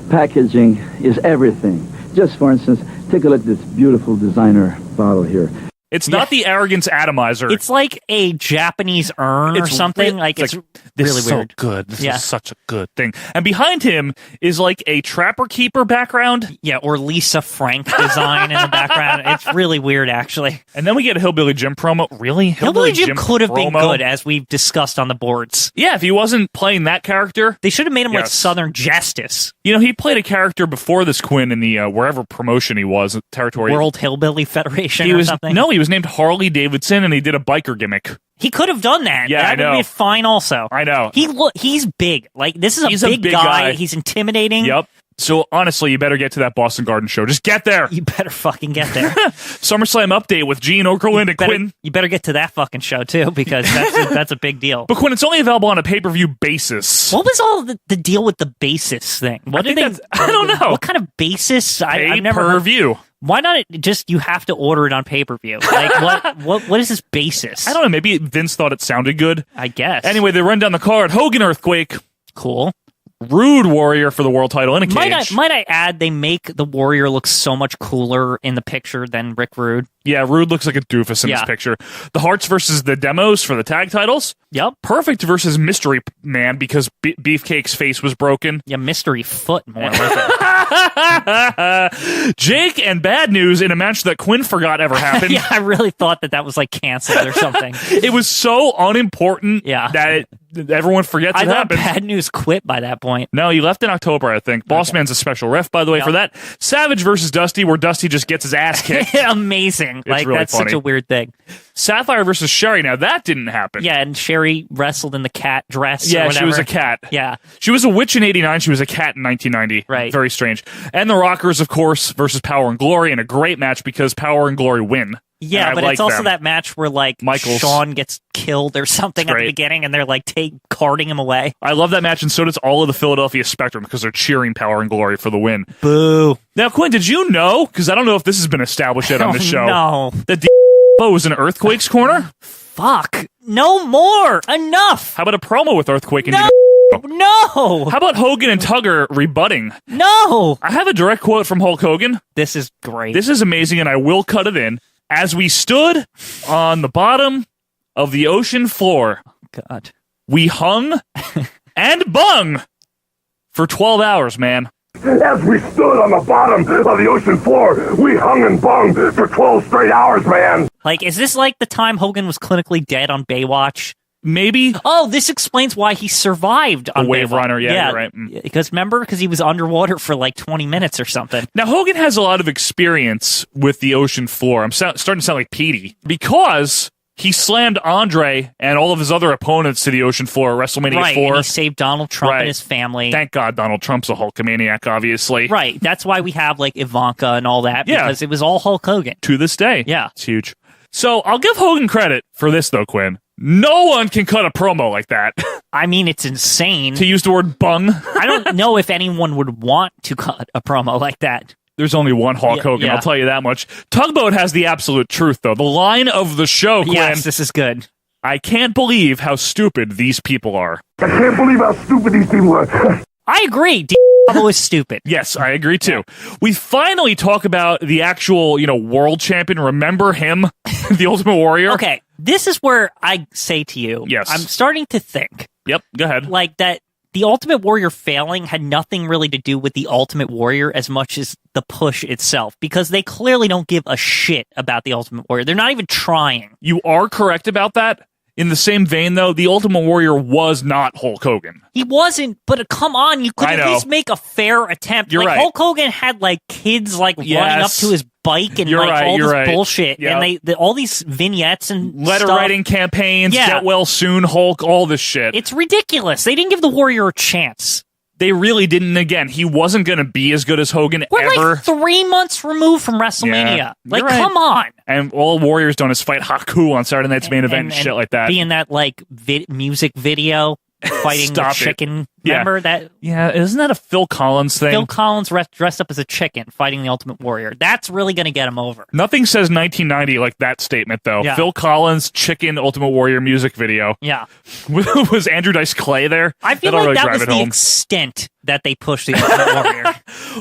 packaging is everything. Just for instance, take a look at this beautiful designer bottle here. It's not the Arrogance Atomizer. It's like a Japanese urn or something. It's this really is so weird. good. This is such a good thing. And behind him is a Trapper Keeper background. Yeah, or Lisa Frank design in the background. It's really weird, actually. And then we get a Hillbilly Jim promo. Really? Hillbilly Jim could have been promo? good, as we've discussed on the boards. Yeah, if he wasn't playing that character. They should have made him like Southern Justice. He played a character before this, Quinn, in the wherever promotion he was, territory. World Hillbilly Federation or something? No, he was named Harley Davidson, and he did a biker gimmick. He could have done that. Yeah, that would be fine also. I know. He's big. This is a big guy. He's intimidating. Yep. So, honestly, you better get to that Boston Garden show. Just get there. You better fucking get there. SummerSlam update with Gene Okerlund and Quinn. You better get to that fucking show, too, because that's a big deal. But, Quinn, it's only available on a pay-per-view basis. What was all the deal with the basis thing? I don't know. What kind of basis? I've never Pay-per-view. Why not just you have to order it on pay-per-view? What is this basis? I don't know. Maybe Vince thought it sounded good. I guess. Anyway, they run down the card. Hogan Earthquake. Cool. Rude Warrior for the world title in a cage. Might I add, they make the Warrior look so much cooler in the picture than Rick Rude. Yeah, Rude looks like a doofus in this picture. The Hearts versus the Demos for the tag titles. Yep. Perfect versus Mystery Man because Beefcake's face was broken. Yeah, Mystery Foot more like it. Jake and Bad News in a match that Quinn forgot ever happened. Yeah, I really thought that was canceled or something. It was so unimportant that everyone forgets it happened. I thought Bad News quit by that point. No, he left in October, I think. Boss Man's a special ref, by the way, for that. Savage versus Dusty, where Dusty just gets his ass kicked. Amazing. It's really that's funny. Such a weird thing. Sapphire versus Sherry. Now, that didn't happen. Yeah, and Sherry wrestled in the cat dress or Yeah, whatever. she was a cat. Yeah. She was a witch in 89. She was a cat in 1990. Right. Very strange. And the Rockers, of course, versus Power and Glory in a great match because Power and Glory win. Yeah, but it's also that match where Michaels. Sean gets killed or something at the beginning, and they're carting him away. I love that match, and so does all of the Philadelphia Spectrum because they're cheering Power and Glory for the win. Boo! Now, Quinn, did you know? Because I don't know if this has been established yet on the show. No, that was in Earthquake's corner. Fuck! No more! Enough! How about a promo with Earthquake and No! How about Hogan and Tugger rebutting? No! I have a direct quote from Hulk Hogan. This is great. This is amazing, and I will cut it in. As we stood on the bottom of the ocean floor, God, we hung and bung for 12 hours, man. As we stood on the bottom of the ocean floor, we hung and bung for 12 straight hours, man. Is this like the time Hogan was clinically dead on Baywatch? Maybe. Oh, this explains why he survived on Wave Baywatch. Runner, yeah, you're right. Because remember, he was underwater for 20 minutes or something. Now, Hogan has a lot of experience with the ocean floor. I'm starting to sound like Petey because he slammed Andre and all of his other opponents to the ocean floor at WrestleMania 4. And he saved Donald Trump and his family. Thank God Donald Trump's a Hulkamaniac, obviously. Right. That's why we have Ivanka and all that, because it was all Hulk Hogan. To this day. Yeah. It's huge. So I'll give Hogan credit for this, though, Quinn. No one can cut a promo like that. I mean, it's insane. To use the word bung. I don't know if anyone would want to cut a promo like that. There's only one Hulk Hogan, I'll tell you that much. Tugboat has the absolute truth, though. The line of the show, Quinn. Yes, this is good. I can't believe how stupid these people are. I can't believe how stupid these people are. I agree. Bravo is stupid. Yes, I agree, too. We finally talk about the actual, world champion. Remember him? The Ultimate Warrior? Okay, this is where I say to you, yes. I'm starting to think. Yep, go ahead. That the Ultimate Warrior failing had nothing really to do with the Ultimate Warrior as much as the push itself, because they clearly don't give a shit about the Ultimate Warrior. They're not even trying. You are correct about that. In the same vein, though, the Ultimate Warrior was not Hulk Hogan. He wasn't, but come on, you could at least make a fair attempt. You're right. Hulk Hogan had kids running up to his bike and all this bullshit, Yep. and they all these vignettes and letter stuff. writing campaigns, Get Well Soon, Hulk, all this shit. It's ridiculous. They didn't give the Warrior a chance. They really didn't. Again, he wasn't going to be as good as Hogan We're ever. 3 months removed from WrestleMania. Yeah, you're right. Come on. And all Warrior's done is fight Haku on Saturday Night's Main Event and shit like that. Be in that music video fighting the chicken. Remember that? Yeah, isn't that a Phil Collins thing? Phil Collins dressed up as a chicken fighting the Ultimate Warrior. That's really going to get him over. Nothing says 1990 like that statement, though. Yeah. Phil Collins, chicken, Ultimate Warrior music video. Yeah. Was Andrew Dice Clay there? I feel That'll like really that drive was it the home. extent that they pushed the Ultimate Warrior.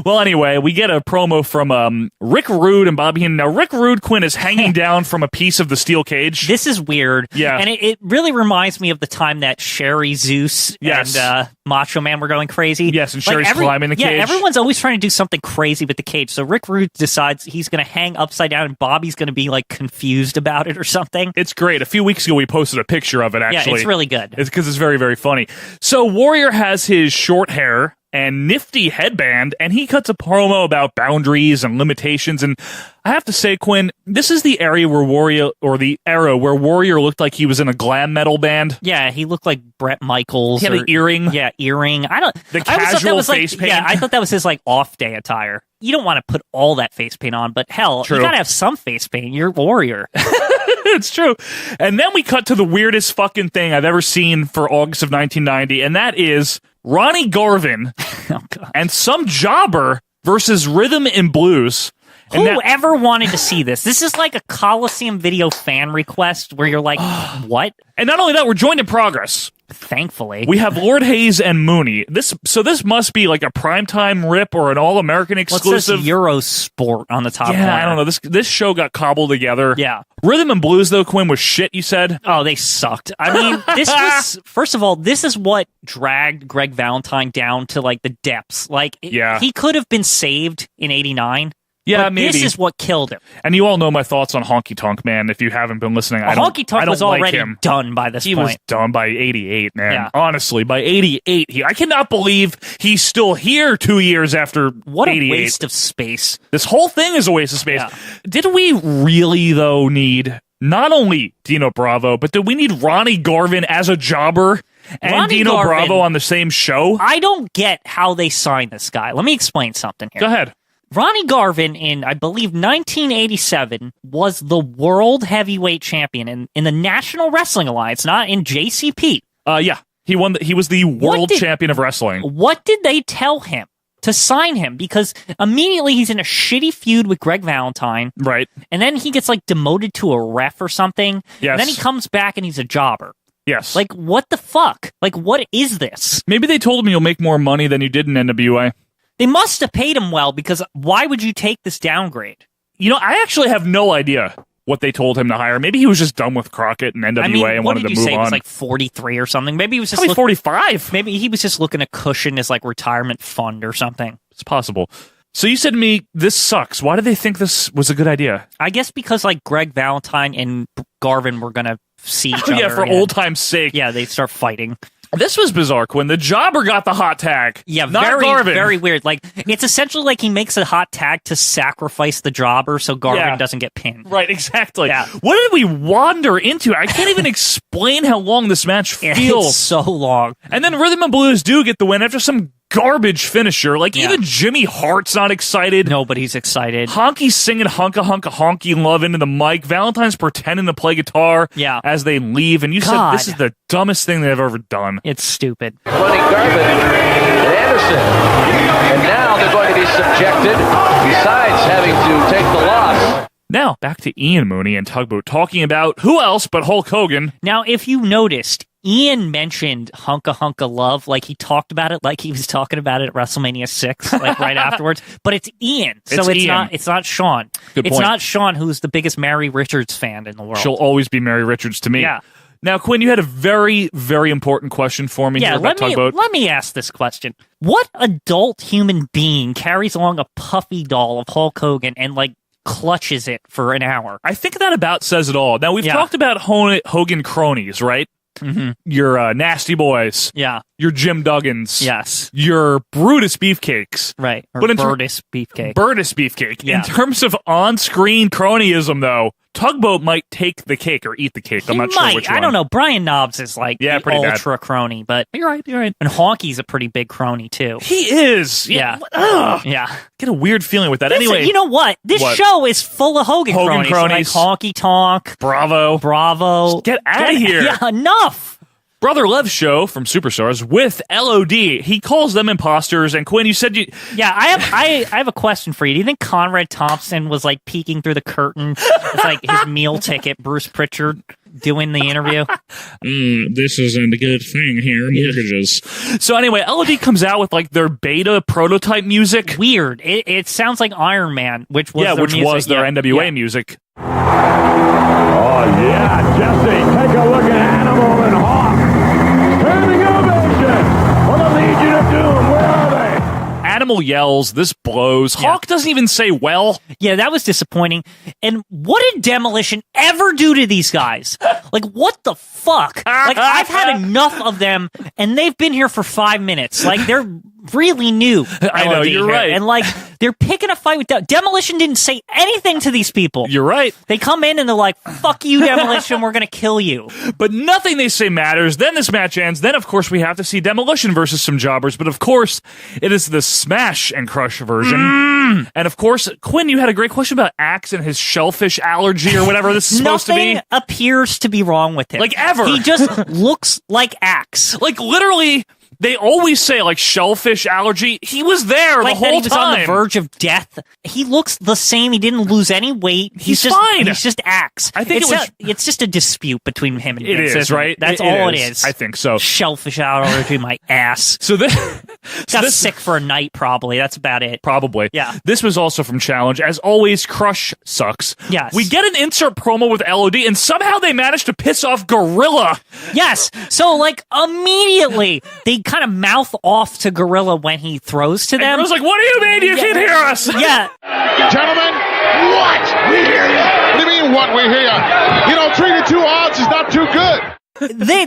Well, anyway, we get a promo from Rick Rude and Bobby Heenan. Now, Rick Rude, Quinn, is hanging down from a piece of the steel cage. This is weird. Yeah. And it really reminds me of the time that Sherry Zeus and Macho Man were going crazy. Yes, and Sherry's climbing the cage. Yeah, everyone's always trying to do something crazy with the cage. So Rick Rude decides he's going to hang upside down and Bobby's going to be confused about it or something. It's great. A few weeks ago, we posted a picture of it, actually. Yeah, it's really good. It's because it's very, very funny. So Warrior has his short hair and nifty headband, and he cuts a promo about boundaries and limitations. And I have to say, Quinn, this is the area where Warrior, or the era where Warrior looked like he was in a glam metal band. Yeah, he looked like Bret Michaels. He had an earring. Yeah, earring. The casual face paint. Yeah, I thought that was his off day attire. You don't want to put all that face paint on, but hell, True. You gotta have some face paint. You're Warrior. It's true. And then we cut to the weirdest fucking thing I've ever seen for August of 1990, and that is Ronnie Garvin and some jobber versus Rhythm and Blues. Whoever wanted to see this? This is like a Coliseum video fan request where you're like, what? And not only that, we're joined in progress. Thankfully. We have Lord Hayes and Mooney. This must be like a primetime rip or an All-American exclusive. What's this Eurosport on the top corner? I don't know. This show got cobbled together. Yeah. Rhythm and Blues, though, Quinn, was shit, you said? Oh, they sucked. I mean, this was, first of all, this is what dragged Greg Valentine down to the depths. He could have been saved in 89. Yeah, but maybe. This is what killed him. And you all know my thoughts on Honky Tonk Man. If you haven't been listening, Honky Tonk was already done by this point. He was done by 88, man. Yeah. Honestly, by 88. I cannot believe he's still here 2 years after What 88. a waste of space. This whole thing is a waste of space. Yeah. Did we really, though, need not only Dino Bravo, but did we need Ronnie Garvin as a jobber and Ronnie Dino Garvin, Bravo on the same show? I don't get how they signed this guy. Let me explain something here. Go ahead. Ronnie Garvin, in, I believe, 1987, was the world heavyweight champion in the National Wrestling Alliance, not in JCP. Yeah. He won. He was the world champion of wrestling. What did they tell him to sign him? Because immediately he's in a shitty feud with Greg Valentine. Right. And then he gets, demoted to a ref or something. Yes. And then he comes back and he's a jobber. Yes. What the fuck? What is this? Maybe they told him you'll make more money than you did in NWA. They must have paid him well, because why would you take this downgrade? You know, I actually have no idea what they told him to hire. Maybe he was just done with Crockett and NWA and wanted to move on. What did you say? It was 43 or something? Maybe he was just probably 45. Maybe he was just looking to cushion his retirement fund or something. It's possible. So you said to me, this sucks. Why did they think this was a good idea? I guess because Greg Valentine and Garvin were going to see each other. Yeah, for old time's sake. Yeah, they start fighting. This was bizarre, Quinn. The jobber got the hot tag. Yeah, not very, Garvin. Very weird. It's essentially he makes a hot tag to sacrifice the jobber so Garvin doesn't get pinned. Right, exactly. Yeah. What did we wander into? I can't even explain how long this match feels. It's so long. And then Rhythm and Blues do get the win after some garbage finisher. Even Jimmy Hart's not excited. Nobody's excited. Honky's singing hunka hunka honky love into the mic. Valentine's pretending to play guitar as they leave. And you said this is the dumbest thing they've ever done. It's stupid. Ronnie Garvin and Anderson. And now they're going to be subjected, besides having to take the loss. Now, back to Ian Mooney and Tugboat talking about who else but Hulk Hogan. Now, if you noticed, Ian mentioned Hunka Hunka Love, he talked about it like he was talking about it at WrestleMania 6, right afterwards. But it's Ian, so it's not Sean. Good it's point. not Sean, who's the biggest Mary Richards fan in the world. She'll always be Mary Richards to me. Yeah. Now, Quinn, you had a very, very important question for me here about Tugboat. Let me ask this question. What adult human being carries along a puffy doll of Hulk Hogan and, clutches it for an hour. I think that about says it all. Now, we've talked about Hogan cronies, right? Mm-hmm. Your Nasty Boys. Yeah. Your Jim Duggins. Yes. Your Brutus Beefcakes. Right. Or But Burtis Beefcake. Burtis Beefcake. Yeah. In terms of on-screen cronyism, though, Tugboat might take the cake or eat the cake. I'm not sure which one. I don't know. Brian Knobs is like the pretty bad. ultra crony, but You're right. And Honky's a pretty big crony, too. He is. Yeah. Ugh. Yeah. Get a weird feeling with that. Anyway. You know what? This show is full of Hogan cronies. cronies. Like Honky Tonk. Bravo. Just get out of here. Yeah, enough. Brother Lev's show from Superstars with LOD. He calls them imposters. And Quinn, you said you... Yeah, I have a question for you. Do you think Conrad Thompson was like peeking through the curtain? It's like his meal ticket, Bruce Pritchard doing the interview. This isn't a good thing here. Mortgages. So anyway, LOD comes out with like their beta prototype music. Weird. It sounds like Iron Man, which was their NWA music. Oh yeah, Jesse, take a look at Animal and Hawk. Standing ovation for the Legion of Doom. Where are they? Animal yells, this blows. Hawk doesn't even say well. Yeah, that was disappointing. And what did Demolition ever do to these guys? Like, what the fuck? Like, I've had enough of them, and they've been here for 5 minutes. Like, they're really new. I know, you're right. And, like, they're picking a fight with Demolition didn't say anything to these people. You're right. They come in and they're like, fuck you, Demolition, we're going to kill you. But nothing they say matters. Then this match ends. Then, of course, we have to see Demolition versus some jobbers. But, of course, it is the Smash and Crush version. And, of course, Quinn, you had a great question about Axe and his shellfish allergy or whatever this is supposed to be. Nothing appears to be wrong with him. Like, ever. He just looks like Axe. Like, literally... They always say, like, shellfish allergy. He was there the whole time. He was on the verge of death. He looks the same. He didn't lose any weight. He's fine. He's just Axe. I think it's just a dispute between him and Vince. It is, right? That's all it is. I think so. Shellfish allergy, my ass. So this... Got sick for a night, probably. That's about it. Probably. Yeah. This was also from Challenge. As always, Crush sucks. Yes. We get an insert promo with LOD, and somehow they managed to piss off Gorilla. Yes. So, like, immediately, they kind of mouth off to Gorilla when he throws to them. And Gorilla's like, what do you mean you can hear us? Yeah. Gentlemen, what? We hear you. What do you mean, what? We hear you. You know, 3-2 odds is not too good.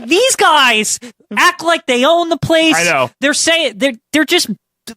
These guys act like they own the place. I know. They're saying they're just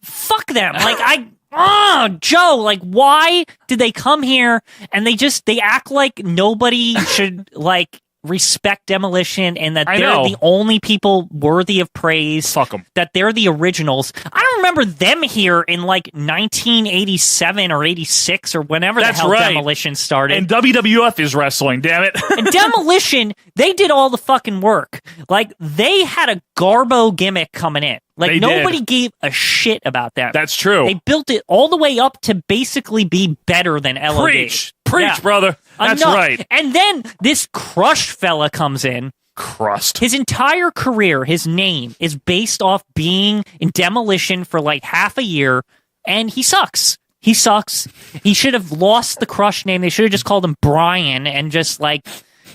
fuck them. Like Joe, like why did they come here and they act like nobody should like respect Demolition and that they're the only people worthy of praise. Fuck them. That they're the originals. I don't remember them here in like 1987 or 86 or whenever the hell Demolition started. And WWF is wrestling, damn it. And Demolition, they did all the fucking work. Like, they had a Garbo gimmick coming in. Like, nobody gave a shit about them. That's true. They built it all the way up to basically be better than LOD. Preach, brother. That's right. And then this Crush fella comes in. Crust. His entire career, his name, is based off being in Demolition for like half a year, and he sucks. He sucks. He should have lost the Crush name. They should have just called him Brian and just like...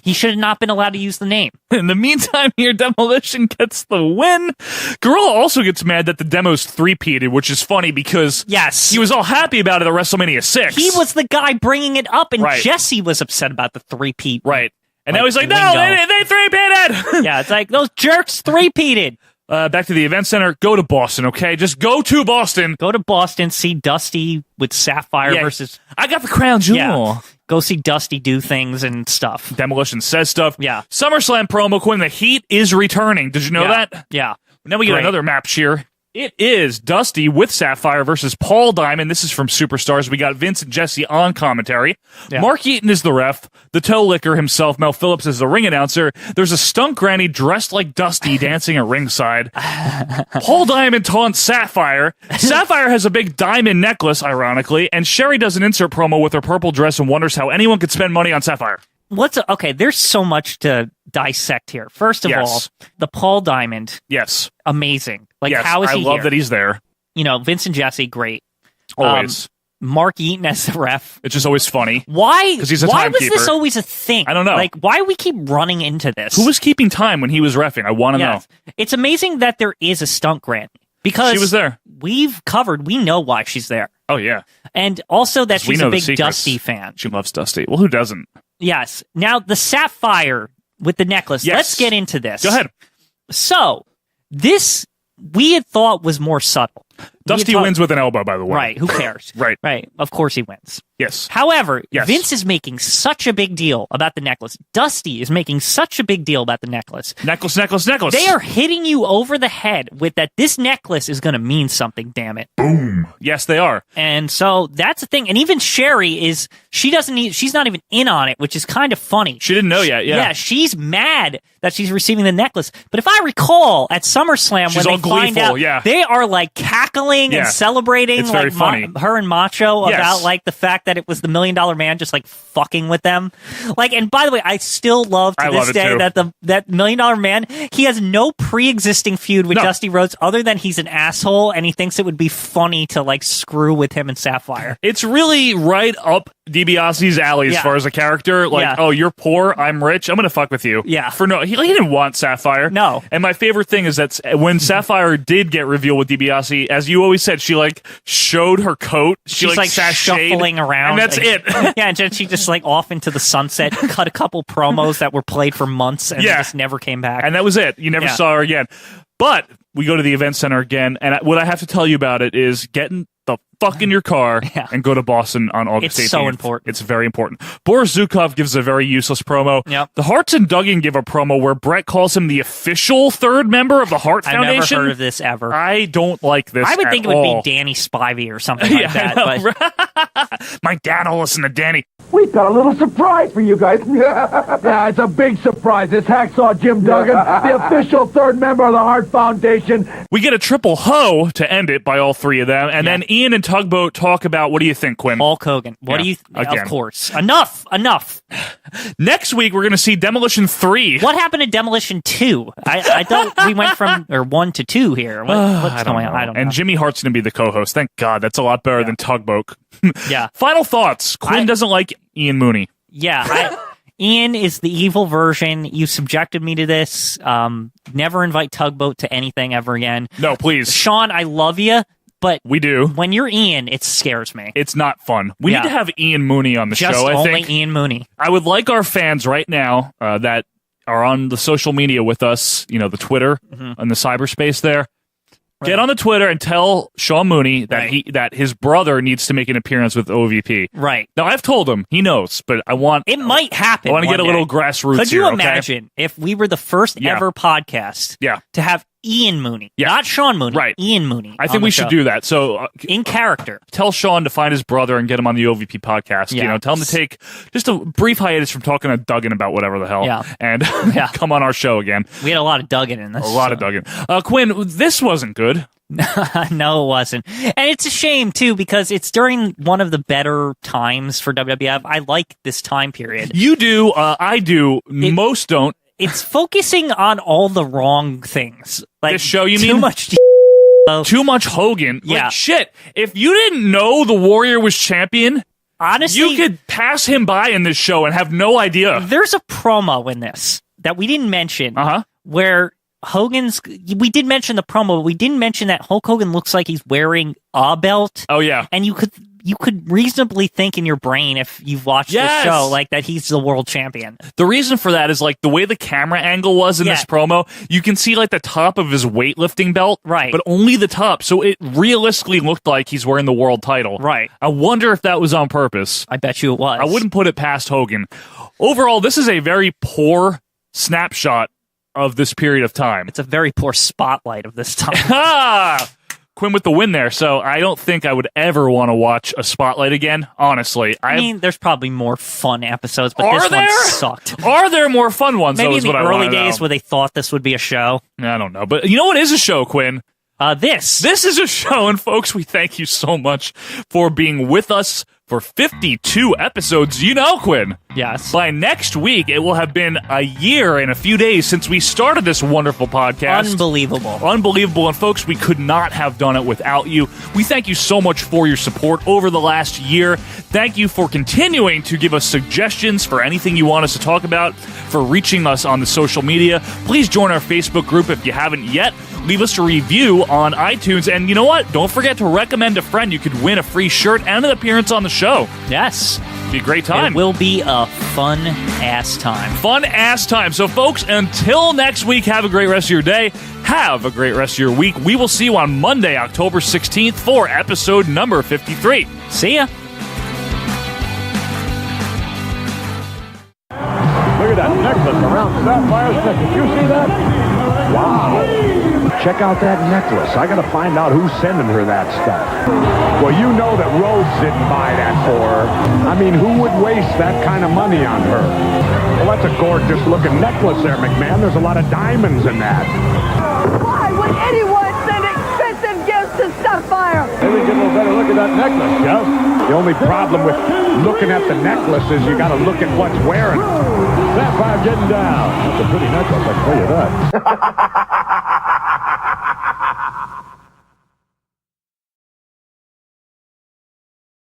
He should have not been allowed to use the name. In the meantime, here, Demolition gets the win. Gorilla also gets mad that the demo's three-peated, which is funny because he was all happy about it at WrestleMania 6. He was the guy bringing it up, and Jesse was upset about the three-peat. Right. And now he's like, no, they three-peated! Yeah, it's like, those jerks three-peated. Back to the event center. Go to Boston, okay? Just go to Boston. Go to Boston, see Dusty with Sapphire versus... I got the crown jewel. Yeah. Go see Dusty do things and stuff. Demolition says stuff. Yeah. SummerSlam promo, Quinn, the Heat is returning. Did you know that? Yeah. Now we get another match here. It is Dusty with Sapphire versus Paul Diamond. This is from Superstars. We got Vince and Jesse on commentary. Yeah. Mark Eaton is the ref. The toe licker himself, Mel Phillips, is the ring announcer. There's a stunt granny dressed like Dusty dancing at ringside. Paul Diamond taunts Sapphire. Sapphire has a big diamond necklace, ironically, and Sherry does an insert promo with her purple dress and wonders how anyone could spend money on Sapphire. Okay, there's so much to dissect here. First of all, the Paul Diamond. Yes. Amazing. Like, how is he I love that he's there. You know, Vince and Jesse, great. Always. Mark Eaton as the ref. It's just always funny. Why? Because he's a Why timekeeper. was this always a thing? I don't know. Like, why do we keep running into this? Who was keeping time when he was reffing? I want to know. It's amazing that there is a stunt granny. Because she was there. We know why she's there. Oh, yeah. And also that We she's know a the big secrets. Dusty fan. She loves Dusty. Well, who doesn't? Yes. Now, the sapphire with the necklace. Yes. Let's get into this. Go ahead. So, this we had thought was more subtle. Dusty wins with an elbow, by the way. Right. Who cares? Right. Right. Of course he wins. Yes. However, Yes. Vince is making such a big deal about the necklace. Dusty is making such a big deal about the necklace. Necklace, necklace, necklace. They are hitting you over the head with that this necklace is going to mean something, damn it. Boom. Yes, they are. And so that's the thing. And even Sherry she's not even in on it, which is kind of funny. She didn't know yet, yeah. Yeah, she's mad that she's receiving the necklace. But if I recall, at SummerSlam, She's when all they find gleeful, out, yeah. they are like cackling Yeah. and celebrating. It's very like funny. her and Macho Yes. about like the fact that it was the $1 Million Man just like fucking with them. Like, and by the way, I still love to I this love it day too. that that $1 Million Man, he has no pre-existing feud with Dusty Rhodes other than he's an asshole and he thinks it would be funny to like screw with him and Sapphire. It's really right up DiBiase's alley as Yeah. far as a character. Like, Yeah. oh, you're poor, I'm rich, I'm going to fuck with you. Yeah. He didn't want Sapphire. No. And my favorite thing is that when Sapphire did get revealed with DiBiase, as you always said, she like showed her coat. She's like sashayed, shuffling around. and that's like, it. Yeah, and then she just like off into the sunset, cut a couple promos that were played for months and Yeah. just never came back. And that was it. You never Yeah. saw her again. But we go to the event center again, and what I have to tell you about it is getting the fuck in your car and go to Boston on August 18th. It's so important. It's very important. Boris Zukov gives a very useless promo. Yep. The Harts and Duggan give a promo where Brett calls him the official third member of the Hart I've Foundation. never heard of this ever. I don't like this I would at think it would all. be Danny Spivey or something like Yeah, that. But My dad will listen to Danny. We've got a little surprise for you guys. Yeah, it's a big surprise. It's Hacksaw Jim Duggan, the official third member of the Hart Foundation. We get a triple ho to end it by all three of them, and then Ian and Tugboat talk about, what do you think, Quinn? Hulk Hogan. What Yeah, do you again. Of course. Enough. Next week, we're going to see Demolition 3. What happened to Demolition 2? I thought we went from 1 to 2 here. What's going on? I don't know. And Jimmy Hart's going to be the co-host. Thank God. That's a lot better than Tugboat. Yeah. Final thoughts. Quinn doesn't like Ian Mooney. Yeah, Ian is the evil version. You subjected me to this. Never invite Tugboat to anything ever again. No, please. Sean, I love you, but we do. When you're Ian, it scares me. It's not fun. We need to have Ian Mooney on the Just show, I only think. Ian Mooney. I would like our fans right now that are on the social media with us, the Twitter and the cyberspace there. Get on the Twitter and tell Sean Mooney that that his brother needs to make an appearance with OVP. Right. Now, I've told him. He knows, but I want... It might happen. I want to one get a day. little grassroots Could you here, imagine if we were the first ever podcast to have Ian Mooney, not Sean Mooney, Ian Mooney? I think we should do that. So in character, tell Sean to find his brother and get him on the OVP podcast. Yeah. Tell him to take just a brief hiatus from talking to Duggan about whatever the hell, and come on our show again. We had a lot of Duggan in this. A lot of Duggan. Quinn, this wasn't good. No, it wasn't. And it's a shame, too, because it's during one of the better times for WWF. I like this time period. You do. I do. Most don't. It's focusing on all the wrong things. Like This show, you mean? Too much Too much Hogan. Yeah. Like, shit. If you didn't know the Warrior was champion, honestly, you could pass him by in this show and have no idea. There's a promo in this that we didn't mention where we did mention the promo, but we didn't mention that Hulk Hogan looks like he's wearing a belt. Oh, yeah. And you could reasonably think in your brain, if you've watched the show, like that he's the world champion. The reason for that is like the way the camera angle was in this promo, you can see like the top of his weightlifting belt, right? But only the top, so it realistically looked like he's wearing the world title, right? I wonder if that was on purpose. I bet you it was. I wouldn't put it past Hogan. Overall, this is a very poor snapshot of this period of time. It's a very poor spotlight of this time. Quinn with the win there, so I don't think I would ever want to watch a Spotlight again, honestly. I mean, there's probably more fun episodes, but Are this there? one sucked. Are there more fun ones? Maybe though, in is the what I early wanna days know. where they thought this would be a show. I don't know, but you know what is a show, Quinn? This is a show, and folks, we thank you so much for being with us for 52 episodes. You know, Quinn. Yes. By next week, it will have been a year and a few days since we started this wonderful podcast. Unbelievable. And folks, we could not have done it without you. We thank you so much for your support over the last year. Thank you for continuing to give us suggestions for anything you want us to talk about, for reaching us on the social media. Please join our Facebook group if you haven't yet. Leave us a review on iTunes. And you know what? Don't forget to recommend a friend. You could win a free shirt and an appearance on the show. Yes. Be a great time. It will be a fun-ass time. Fun-ass time. So, folks, until next week, have a great rest of your day. Have a great rest of your week. We will see you on Monday, October 16th for episode number 53. See ya. Look at that necklace around Sapphire's neck. Did you see that? Wow. Check out that necklace. I gotta find out who's sending her that stuff. Well, you know that Rhodes didn't buy that for her. I mean, who would waste that kind of money on her? Well, that's a gorgeous looking necklace there, McMahon. There's a lot of diamonds in that. Why would anyone send expensive gifts to Sapphire? Maybe get a little better look at that necklace, Jeff. The only problem with looking at the necklace is you gotta look at what's wearing it. Sapphire getting down. That's a pretty necklace, I can tell you that.